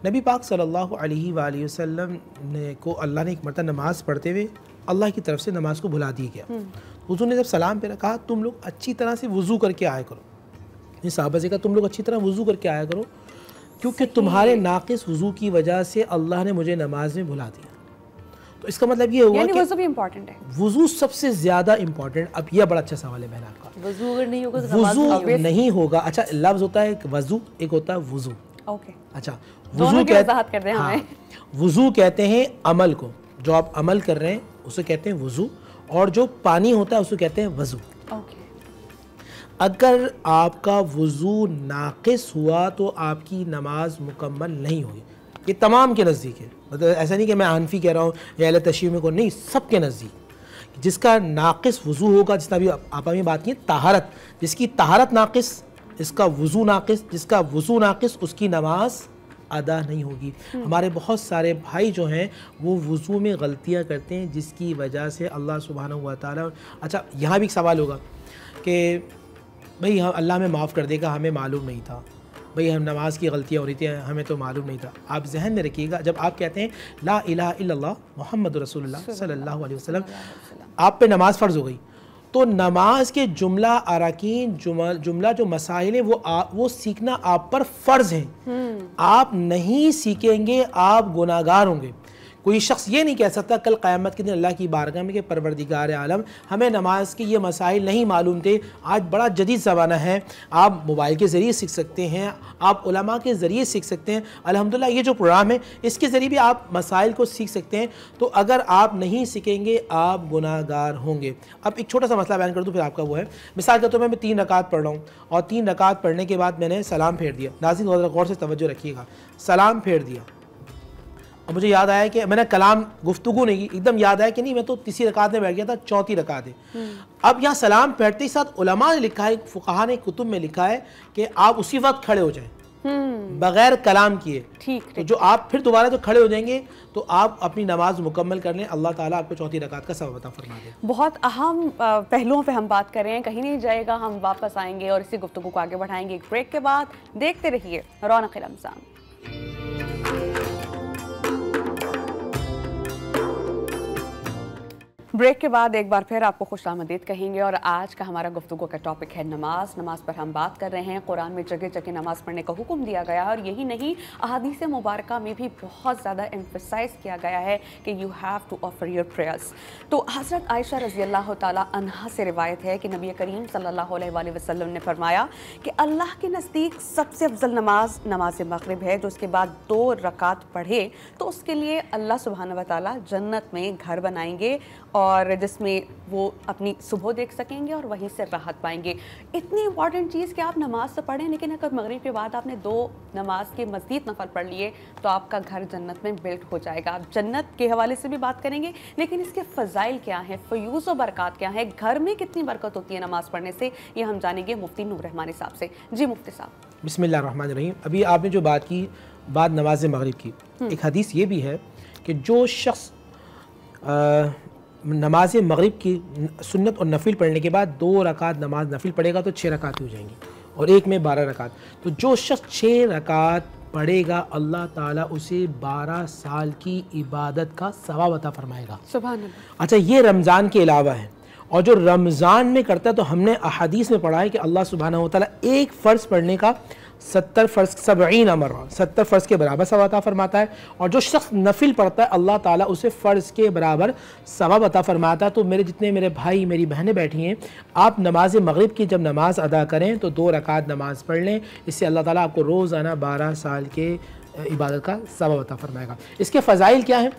नबी पाक सल्लल्लाहु अलैहि वसल्लम ने को अल्लाह ने एक मरतबा नमाज़ पढ़ते हुए अल्लाह की तरफ से नमाज को भुला दिया गया। हुज़ूर ने जब सलाम पे कहा, तुम लोग अच्छी तरह से वज़ू करके आया करो। ये सहाबा से कहा, तुम लोग अच्छी तरह वज़ू करके आया करो, क्योंकि तुम्हारे नाक़िस वज़ू की वजह से अल्लाह ने मुझे नमाज में भुला दिया। तो इसका मतलब ये हुआ कि वज़ू भी इम्पोर्टेंट है। वज़ू सबसे ज़्यादा इम्पोर्टेंट। अब यह बड़ा अच्छा सवाल है बहन आपका। वज़ू अगर नहीं होगा तो वज़ू नहीं होगा। अच्छा, लफ्ज़ होता है वज़ू, एक होता है वज़ू। ओके, अच्छा, वज़ू कहते हैं हमें। वज़ू कहते हैं अमल को, जो आप अमल कर रहे हैं उसे कहते हैं वज़ू, और जो पानी होता है उसे कहते हैं वज़ू। ओके, अगर आपका वज़ू नाक़िस हुआ तो आपकी नमाज मुकम्मल नहीं होगी। ये तमाम के नज़दीक है, मतलब ऐसा नहीं कि मैं हनफी कह रहा हूँ या अहले तशरीह में को, नहीं, सब के नज़दीक। जिसका नाक़िस वज़ू होगा, जिसना भी आपा में बात की तहारत, जिसकी तहारत नाक़िस, इसका वज़ू नाक़िस, जिसका वज़ू नाक़िस, उसकी नमाज अदा नहीं होगी। हमारे बहुत सारे भाई जो हैं वो वज़ू में गलतियाँ करते हैं, जिसकी वजह से अल्लाह सुब्हानहू व तआला। अच्छा, यहाँ भी एक सवाल होगा कि भाई हम अल्लाह में माफ़ कर देगा, हमें मालूम नहीं था, भाई हम नमाज की गलतियाँ हो रही थी, हमें तो मालूम नहीं था। आप जहन में रखिएगा, जब आप कहते हैं ला इलाहा इल्लल्लाह मुहम्मदुर रसूलुल्लाह सल्लल्लाहु अलैहि वसल्लम, आप पे नमाज फ़र्ज़ हो गई, तो नमाज के जुमला अरकान, जुमला जो मसाइल हैं वो सीखना आप पर फ़र्ज़ है। आप नहीं सीखेंगे आप गुनाहगार होंगे। कोई शख्स ये नहीं कह सकता कल क़यामत के दिन अल्लाह की बारगाह में कि परवरदिगार आलम, हमें नमाज के ये मसाइल नहीं मालूम थे। आज बड़ा जदीद ज़माना है, आप मोबाइल के ज़रिए सीख सकते हैं, आप उलमा के ज़रिए सीख सकते हैं। अल्हम्दुलिल्लाह ये जो प्रोग्राम है इसके ज़रिए भी आप मसाइल को सीख सकते हैं। तो अगर आप नहीं सीखेंगे आप गुनाहगार होंगे। अब एक छोटा सा मसला बयान कर दूँ, फिर आपका वो है। मिसाल के तौर पर मैं 3 रकात पढ़ रहा हूँ और 3 रकात पढ़ने के बाद मैंने सलाम फेर दिया। नाज़रीन गौर से तवज्जो रखिएगा, सलाम फेर दिया, और मुझे याद आया कि मैंने कलाम गुफ्तगू नहीं की, एकदम याद आया कि नहीं मैं तो तीसरी रकात में बैठ गया था, चौथी रकात है। अब यहाँ सलाम पढ़ते ही साथ उलमा ने लिखा है, फुक़हा ने कुतुब में लिखा है कि आप उसी वक्त खड़े हो जाएं बगैर कलाम किए। ठीक, तो जो आप फिर दोबारा जो खड़े हो जाएंगे तो आप अपनी नमाज मुकम्मल कर लें, अल्लाह ताला आपको चौथी रकात का सबब अता फरमा दे। बहुत अहम पहलुओं पे हम बात कर रहे हैं, कहीं नहीं जाएगा, हम वापस आएंगे और इसी गुफ्तगू को आगे बढ़ाएंगे एक ब्रेक के बाद। देखते रहिए रौनक रमज़ान। ब्रेक के बाद एक बार फिर आपको खुशामदीद कहेंगे और आज का हमारा गुफ्तगू का टॉपिक है नमाज। नमाज पर हम बात कर रहे हैं। कुरान में जगह जगह नमाज पढ़ने का हुक्म दिया गया है और यही नहीं, अहादीस मुबारका में भी बहुत ज़्यादा एम्फसाइज़ किया गया है कि you have to offer your prayers. तो हज़रत आयशा रज़ी अल्लाह ताला अन्हा से रिवायत है कि नबी करीम सल्लल्लाहु अलैहि वसल्लम ने फरमाया कि अल्लाह के नज़दीक सबसे अफजल नमाज नमाज मगरिब है। जो उसके बाद 2 रकात पढ़े तो उसके लिए अल्लाह सुब्हानहू व तआला जन्नत में घर बनाएंगे और जिसमें वो अपनी सुबह देख सकेंगे और वहीं से राहत पाएंगे। इतनी इंपॉर्टेंट चीज़ कि आप नमाज तो पढ़ें, लेकिन अगर मगरिब के बाद आपने 2 नमाज के मज़ीद नफल पढ़ लिए तो आपका घर जन्नत में बिल्ड हो जाएगा। आप जन्नत के हवाले से भी बात करेंगे, लेकिन इसके फ़ज़ाइल क्या हैं, फ़यूज़ व बरक़ात क्या है, घर में कितनी बरकत होती है नमाज़ पढ़ने से, ये हम जानेंगे मुफ्ती नूर रहमानी साहब से। जी मुफ्ती साहब। बिस्मिल्लाहिर्रहमानिर्रहीम। अभी आपने जो बात की बाद नमाज मगरिब की, एक हदीस ये भी है कि जो शख्स नमाज मगरिब की सुन्नत और नफिल पढ़ने के बाद 2 रकात नमाज नफिल पढ़ेगा तो 6 रकात हो जाएंगी और एक में 12 रकात। तो जो शख्स 6 रकात पढ़ेगा अल्लाह ताला उसे 12 साल की इबादत का सवाब अता फरमाएगा। सुभान अल्लाह। अच्छा, ये रमज़ान के अलावा है और जो रमज़ान में करता है तो हमने अहादीस में पढ़ा है कि अल्लाह सुब्हानहू व तआला एक फ़र्ज़ पढ़ने का 70 फ़र्ज़ 70 मर्रा 70 फ़र्ज़ के बराबर सवाब अता फरमाता है और जो शख्स नफिल पढ़ता है अल्लाह ताला उसे फ़र्ज़ के बराबर सवाब अता फरमाता है। तो मेरे भाई मेरी बहनें बैठी हैं, आप नमाज मगरिब की जब नमाज़ अदा करें तो 2 रकात नमाज़ पढ़ लें, इससे अल्लाह ताला आपको रोज़ाना 12 साल के इबादत का सवाब अता फरमाएगा। इसके फ़ज़ाइल क्या हैं?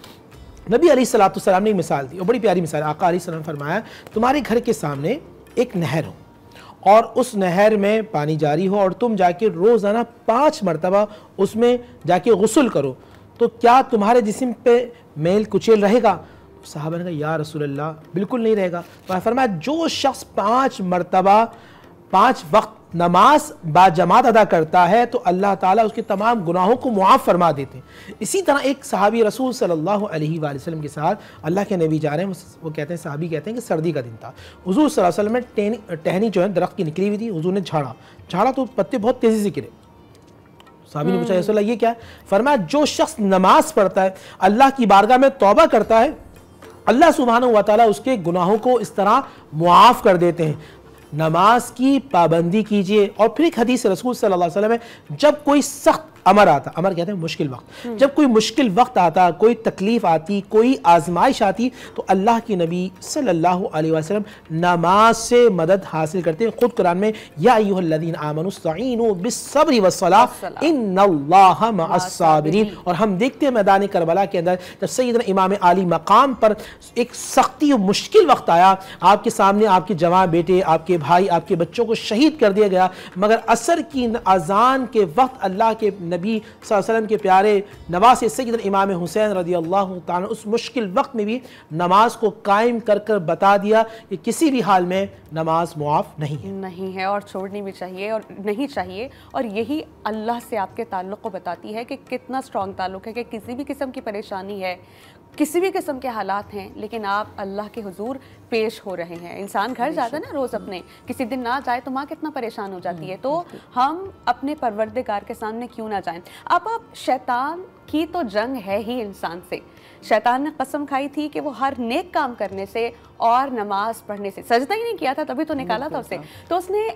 नबी अलैहिस्सलाम ने एक मिसाल दी और बड़ी प्यारी मिसाल। आका अलैहिस्सलाम ने फरमाया, तुम्हारे घर के सामने एक नहर हो और उस नहर में पानी जारी हो और तुम जाके रोज़ाना 5 मरतबा उसमें जाके गुस्ल करो तो क्या तुम्हारे जिस्म पे मैल कुचेल रहेगा? साहबा ने कहा या रसूल अल्लाह, बिल्कुल नहीं रहेगा। तो फरमाया जो शख्स 5 मरतबा 5 वक्त नमाज बाजमात अदा करता है तो अल्लाह ताला उसके तमाम गुनाहों को मुआफ़ फरमा देते हैं। इसी तरह एक सहाबी रसूल सल्लल्लाहु अलैहि वसल्लम के साथ अल्लाह के नबी जा रहे हैं, वो कहते हैं, सहाबी कहते हैं कि सर्दी का दिन था, हुज़ूर सल्लल्लाहु अलैहि वसल्लम में टहनी जो है दरख्त की निकली हुई थी, हुज़ूर ने झाड़ा तो पत्ते बहुत तेज़ी से गिरे। सहाबी ने पूछा या रसूल अल्लाह ये क्या है? फरमाया जो शख्स नमाज पढ़ता है अल्लाह की बारगाह में तौबा करता है अल्लाह सुब्हानहू व तआला उसके गुनाहों को इस तरह मुआफ़ कर देते हैं। नमाज की पाबंदी कीजिए। और फिर एक हदीस रसूल सल्लल्लाहु अलैहि वसल्लम में जब कोई सख्त अमर आता, अमर कहते हैं मुश्किल वक्त, जब कोई मुश्किल वक्त आता, कोई तकलीफ आती, कोई आजमाइश आती तो अल्लाह के नबी सल्लल्लाहु अलैहि वसल्लम नमाज से मदद हासिल करते हैं। खुद कुरान में या अय्युहल्लज़ीना आमनू इस्तईनू बिस्सब्रि वस्सलाह इन्नल्लाहा मअस्साबिरीन। और हम देखते हैं मैदान करबला के अंदर जब सैयदना इमाम आली मकाम पर एक सख्ती और मुश्किल वक्त आया, आपके सामने आपके जवान बेटे, आपके भाई, आपके बच्चों को शहीद कर दिया गया, मगर असर की अजान के वक्त अल्लाह के नबी सल्लल्लाहु अलैहि वसल्लम के प्यारे नवासे सैयदना इमाम हुसैन रज़ियल्लाहु ताला उस मुश्किल वक्त में भी नमाज को कायम कर कर बता दिया कि किसी भी हाल में नमाज मुआफ़ नहीं है और छोड़नी भी चाहिए और नहीं चाहिए। और यही अल्लाह से आपके ताल्लुक़ को बताती है कि कितना स्ट्रॉन्ग ताल्लुक़ है कि किसी भी किस्म की परेशानी है, किसी भी किस्म के हालात हैं, लेकिन आप अल्लाह के हुजूर पेश हो रहे हैं। इंसान घर जाता है ना रोज़ अपने, किसी दिन ना जाए तो माँ कितना परेशान हो जाती है। तो हम अपने परवरदिगार के सामने क्यों ना जाएं। अब शैतान की तो जंग है ही इंसान से। शैतान ने कसम खाई थी कि वो हर नेक काम करने से और नमाज पढ़ने से, सजदा ही नहीं किया था तभी तो निकाला था उसे, तो उसने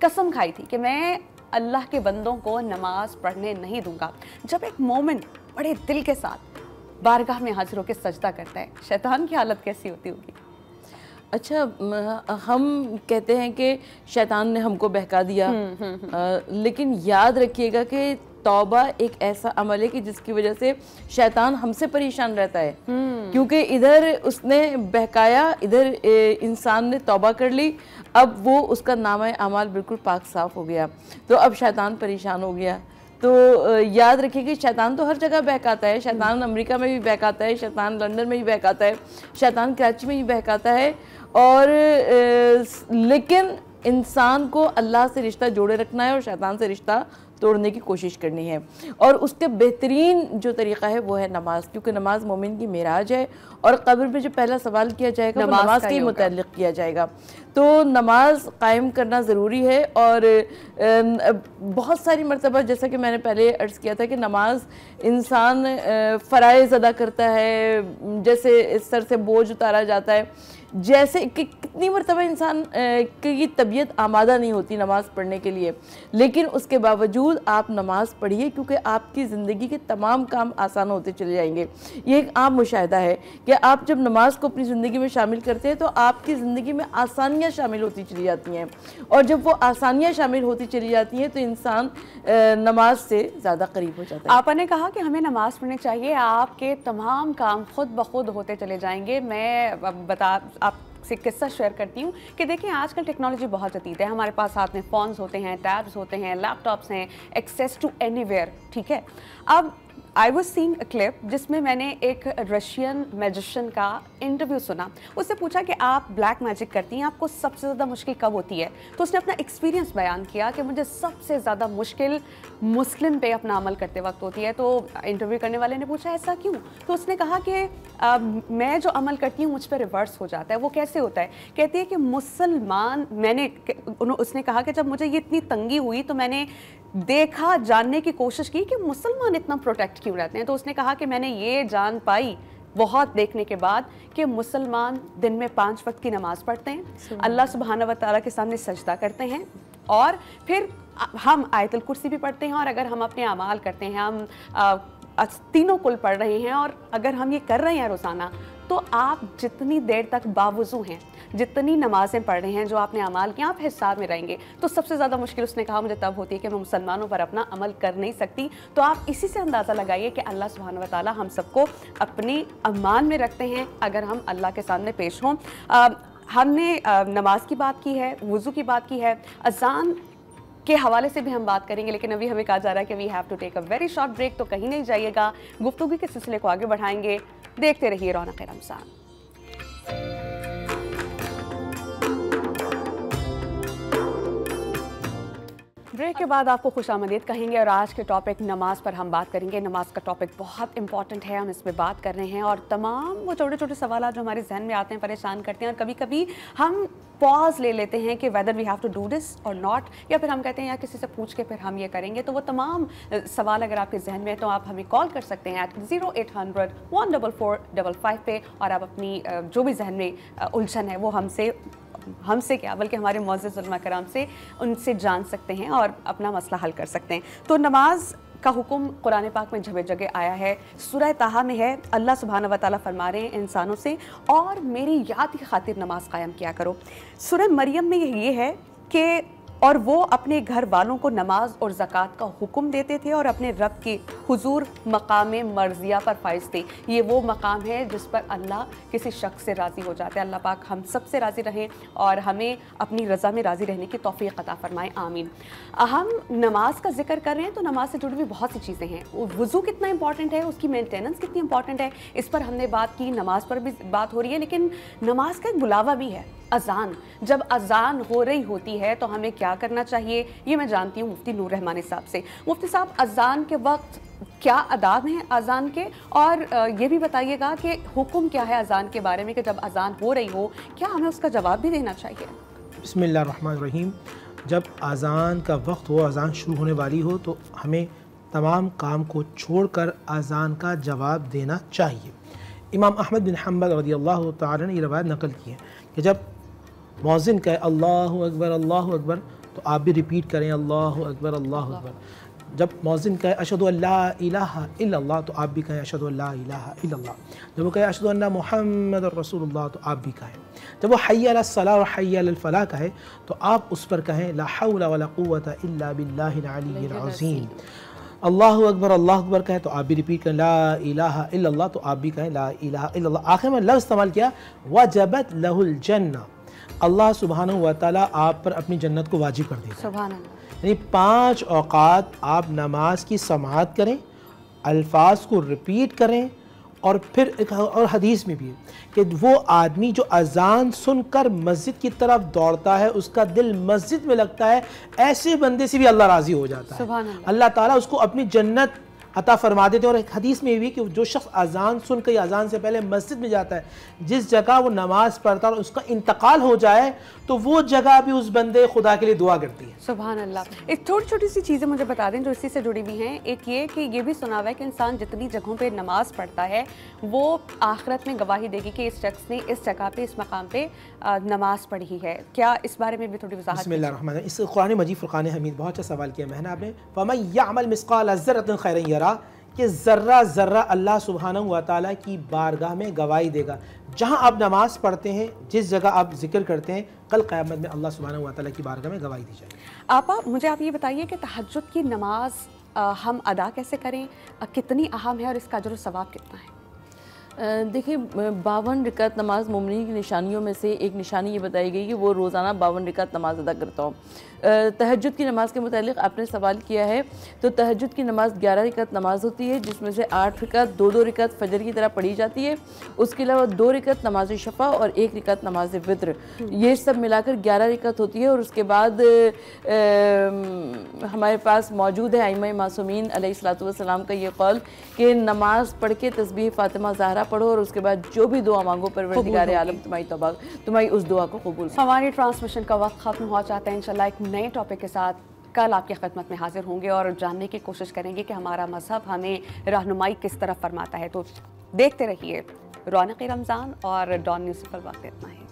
कसम खाई थी कि मैं अल्लाह के बंदों को नमाज पढ़ने नहीं दूंगा। जब एक मोमिन बड़े दिल के साथ बारगाह में हाजिर होकर सजदा करता है, शैतान की हालत कैसी होती होगी? अच्छा, हम कहते हैं कि शैतान ने हमको बहका दिया, लेकिन याद रखिएगा कि तौबा एक ऐसा अमल है कि जिसकी वजह से शैतान हमसे परेशान रहता है, क्योंकि इधर उसने बहकाया, इधर इंसान ने तौबा कर ली, अब वो उसका नामा अमाल बिल्कुल पाक साफ हो गया, तो अब शैतान परेशान हो गया। तो याद रखिए कि शैतान तो हर जगह बहकाता है। शैतान अमेरिका में भी बहकाता है, शैतान लंदन में भी बहकाता है, शैतान कराची में भी बहकाता है। और लेकिन इंसान को अल्लाह से रिश्ता जोड़े रखना है और शैतान से रिश्ता तोड़ने की कोशिश करनी है। और उसके बेहतरीन जो तरीक़ा है वो है नमाज, क्योंकि नमाज मोमिन की मेराज है और कब्र में जो पहला सवाल किया जाएगा वो नमाज के मुताल्लिक़ किया जाएगा। तो नमाज कायम करना ज़रूरी है। और बहुत सारी मरतबा जैसा कि मैंने पहले अर्ज़ किया था कि नमाज इंसान फ़राइज़ अदा करता है, जैसे इस सर से बोझ उतारा जाता है, जैसे कि कितनी मरतबा इंसान की तबीयत आमादा नहीं होती नमाज़ पढ़ने के लिए, लेकिन उसके बावजूद आप नमाज़ पढ़िए क्योंकि आपकी ज़िंदगी के तमाम काम आसान होते चले जाएंगे। ये एक आम मुशाहिदा है कि आप जब नमाज को अपनी ज़िंदगी में शामिल करते हैं तो आपकी ज़िंदगी में आसानियाँ शामिल होती चली जाती हैं, और जब वो आसानियाँ शामिल होती चली जाती हैं तो इंसान नमाज से ज़्यादा करीब हो जाता है। आपने कहा कि हमें नमाज़ पढ़नी चाहिए, आपके तमाम काम खुद ब खुद होते चले जाएंगे। मैं आपसे किस्सा शेयर करती हूँ कि देखिए आजकल टेक्नोलॉजी बहुत जदीद है, हमारे पास हाथ में फ़ोन्स होते हैं, टैब्स होते हैं, लैपटॉप्स हैं, एक्सेस टू एनीवेयर, ठीक है। अब I was seeing a clip जिसमें मैंने एक रशियन मैजिशियन का इंटरव्यू सुना। उससे पूछा कि आप ब्लैक मैजिक करती हैं, आपको सबसे ज़्यादा मुश्किल कब होती है? तो उसने अपना एक्सपीरियंस बयान किया कि मुझे सबसे ज़्यादा मुश्किल मुस्लिम पे अपना अमल करते वक्त होती है। तो इंटरव्यू करने वाले ने पूछा ऐसा क्यों? तो उसने कहा कि मैं जो अमल करती हूँ मुझ पर रिवर्स हो जाता है। वो कैसे होता है? कहती है कि मुसलमान उसने कहा कि जब मुझे ये इतनी तंगी हुई तो मैंने देखा, जानने की कोशिश की कि मुसलमान इतना प्रोटेक्ट क्यों रहते हैं। तो उसने कहा कि मैंने ये जान पाई बहुत देखने के बाद कि मुसलमान दिन में 5 वक्त की नमाज पढ़ते हैं, अल्लाह सुब्हानहू व तआला के सामने सजदा करते हैं, और फिर हम आयतुल कुर्सी भी पढ़ते हैं, और अगर हम अपने अमाल करते हैं, हम तीनों कुल पढ़ रहे हैं, और अगर हम ये कर रहे हैं रोज़ाना, तो आप जितनी देर तक बावुज़ू हैं, जितनी नमाज़ें पढ़ रहे हैं, जो आपने अमाल किया, आप हिसाब में रहेंगे। तो सबसे ज़्यादा मुश्किल उसने कहा मुझे तब होती है कि मैं मुसलमानों पर अपना अमल कर नहीं सकती। तो आप इसी से अंदाज़ा लगाइए कि अल्लाह सुब्हानहू व तआला हम सबको अपनी अमान में रखते हैं अगर हम अल्लाह के सामने पेश हों। हमने नमाज की बात की है, वुज़ू की बात की है, अज़ान के हवाले से भी हम बात करेंगे, लेकिन अभी हमें कहा जा रहा है कि we have to take a very short break. तो कहीं नहीं जाइएगा, गुफ्तगू के सिलसिले को आगे बढ़ाएंगे, देखते रहिए रौनक-ए-रमज़ान। ब्रेक के बाद आपको खुशामदीद कहेंगे, और आज के टॉपिक नमाज पर हम बात करेंगे। नमाज का टॉपिक बहुत इंपॉर्टेंट है, हम इस पर बात कर रहे हैं, और तमाम वो छोटे छोटे सवाल जो हमारे जहन में आते हैं, परेशान करते हैं, और कभी कभी हम पॉज ले लेते हैं कि whether we have to do this और नॉट, या फिर हम कहते हैं या किसी से पूछ के फिर हम ये करेंगे। तो वो तमाम सवाल अगर आपके जहन में है तो आप हमें कॉल कर सकते हैं at 0800-144-55 पे, और आप अपनी जो भी जहन में उलझन है वो हमसे क्या बल्कि हमारे मुअज़्ज़िज़ उलमा कराम से उनसे जान सकते हैं और अपना मसला हल कर सकते हैं। तो नमाज का हुक्म कुरान पाक में जगह जगह आया है, सूरह ताहा में है। अल्लाह सुब्हानहू व तआला फरमा रहे हैं इंसानों से, और मेरी याद की खातिर नमाज कायम किया करो। सूरह मरियम में ये है कि और वो अपने घर वालों को नमाज और ज़कात का हुक्म देते थे और अपने रब के हुजूर मकाम मर्जिया पर फाइज थे। ये वो मकाम है जिस पर अल्लाह किसी शख्स से राज़ी हो जाते हैं। अल्लाह पाक हम सब से राज़ी रहें और हमें अपनी रज़ा में राज़ी रहने की तौफ़ीक़ अता फ़रमाएं, आमीन। हम नमाज का जिक्र कर रहे हैं तो नमाज से जुड़ी हुई बहुत सी चीज़ें हैं। वुज़ू कितना इंपॉर्टेंट है, उसकी मेंटेनेंस कितनी इंपॉर्टेंट है, इस पर हमने बात की, नमाज पर भी बात हो रही है। लेकिन नमाज का एक बुलावा भी है, अज़ान। जब अज़ान हो रही होती है तो हमें क्या करना चाहिए, ये मैं जानती हूँ मुफ्ती नूर रहमानी साहब से। मुफ्ती साहब, अज़ान के वक्त क्या आदाब हैं अज़ान के, और ये भी बताइएगा कि हुक्म क्या है अज़ान के बारे में कि जब अज़ान हो रही हो क्या हमें उसका जवाब भी देना चाहिए? बिस्मिल्लाहिर्रहमानिर्रहीम। जब अज़ान का वक्त हो, अज़ान शुरू होने वाली हो, तो हमें तमाम काम को छोड़कर अज़ान का जवाब देना चाहिए। इमाम अहमद बिन हम्बल रज़ियल्लाहु तआला ने ये रवायत नकल की है कि जब मौज़िन कहे अल्लाहु अकबर तो आप भी रिपीट करें अल्लाहु अकबर अल्लाहु अकबर। जब मौज़िन कहे अशहदु अल्ला इलाहा इल्लल्लाह तो आप भी कहें अशहदु अल्ला इलाहा इल्लल्लाह। जब वो कहे अशहदु अन्ना मुहम्मदुर रसूलुल्लाह तो आप भी कहें। जब वो हय्या अलस सलाह और हय्या अलल फलाह कहे तो आप उस पर कहें ला हौला वला कुव्वता इल्ला बिल्लाहिल अलिय्यिल अज़ीम। अल्लाहु अकबर कहे तो आप भी रिपीट करें ला इलाहा इल्लल्लाह तो आप भी कहें ला इलाहा इल्लल्लाह। आखिर में लफ्ज़ इस्तेमाल किया वजबत लहुल जन्नह, अल्लाह सुब्हानहू व तआला आप पर अपनी जन्नत को वाजिब कर देगा। सुभान अल्लाह। यानी 5 औक़ात आप नमाज की समाअत करें, अल्फाज को रिपीट करें, और फिर और हदीस में भी है कि वो आदमी जो अजान सुनकर मस्जिद की तरफ दौड़ता है, उसका दिल मस्जिद में लगता है, ऐसे बंदे से भी अल्लाह राज़ी हो जाता है। अल्लाह ताला उसको अपनी जन्नत अता फरमा देते हैं। और एक हदीस में भी कि जो शख्स अजान सुनकर या अजान से पहले मस्जिद में जाता है, जिस जगह वो नमाज पढ़ता है और उसका इंतकाल हो जाए तो वो जगह भी उस बंदे खुदा के लिए दुआ करती है। सुभान अल्लाह। एक छोटी छोटी सी चीज़ें मुझे बता दें जो इसी से जुड़ी हुई हैं। एक ये कि ये भी सुना हुआ है कि इंसान जितनी जगहों पे नमाज पढ़ता है वो आखिरत में गवाही देगी कि इस शख्स ने इस जगह पे, इस मकाम पे नमाज पढ़ी है। क्या इस बारे में भी थोड़ी वजाहत? बिस्मिल्लाह, इस कुरान मजीद फुरकान हमीद बहुत अच्छा सवाल किया मैंने आपने। फमन यअमल मिस्काल ज़र्रतिन खैरन यरा, कि ज़र्रा ज़र्रा अल्लाह सुब्हानहू व तआला की बारगाह में गवाही देगा। जहाँ आप नमाज पढ़ते हैं, जिस जगह आप जिक्र करते हैं, कल क़यामत में अल्लाह सुब्हानहू व तआला की बारगाह में गवाही दी जाएगी। आपा, मुझे आप ये बताइए कि तहज्जुद की नमाज हम अदा कैसे करें, कितनी अहम है और इसका अजर व सवाब कितना है? देखिए, 52 रकात नमाज मोमिन की निशानियों में से एक निशानी ये बताई गई कि वो रोज़ाना 52 रकात नमाज अदा करता हूँ। तहज्जुद की नमाज़ के मुतालिक आपने सवाल किया है, तो तहज्जुद की नमाज़ 11 रकात नमाज होती है, जिसमें से 8 रकात 2-2 रकात फजर की तरह पढ़ी जाती है। उसके अलावा 2 रकात नमाज शफ़ा और 1 रकात नमाज वित्र, ये सब मिलाकर 11 रकात होती है। और उसके बाद हमारे पास मौजूद है आइम्मा मासूमीन अलैहिस्सलातु वस्सलाम का ये कौल कि नमाज पढ़ के तस्बीह फ़ातिमा ज़हरा पढ़ो और उसके बाद जो भी दुआ मांगो परवरदिगार आलम तुम्हारी उस दुआ को कबूल। हमारी ट्रांसमिशन का वक्त ख़त्म हो जाता है। इंशाल्लाह एक नए टॉपिक के साथ कल आपकी खिदमत में हाजिर होंगे और जानने की कोशिश करेंगे कि हमारा मज़हब हमें रहनुमाई किस तरफ फरमाता है। तो देखते रहिए रौनक रमज़ान और डॉन न्यूज़ पर। वक्त इतना है।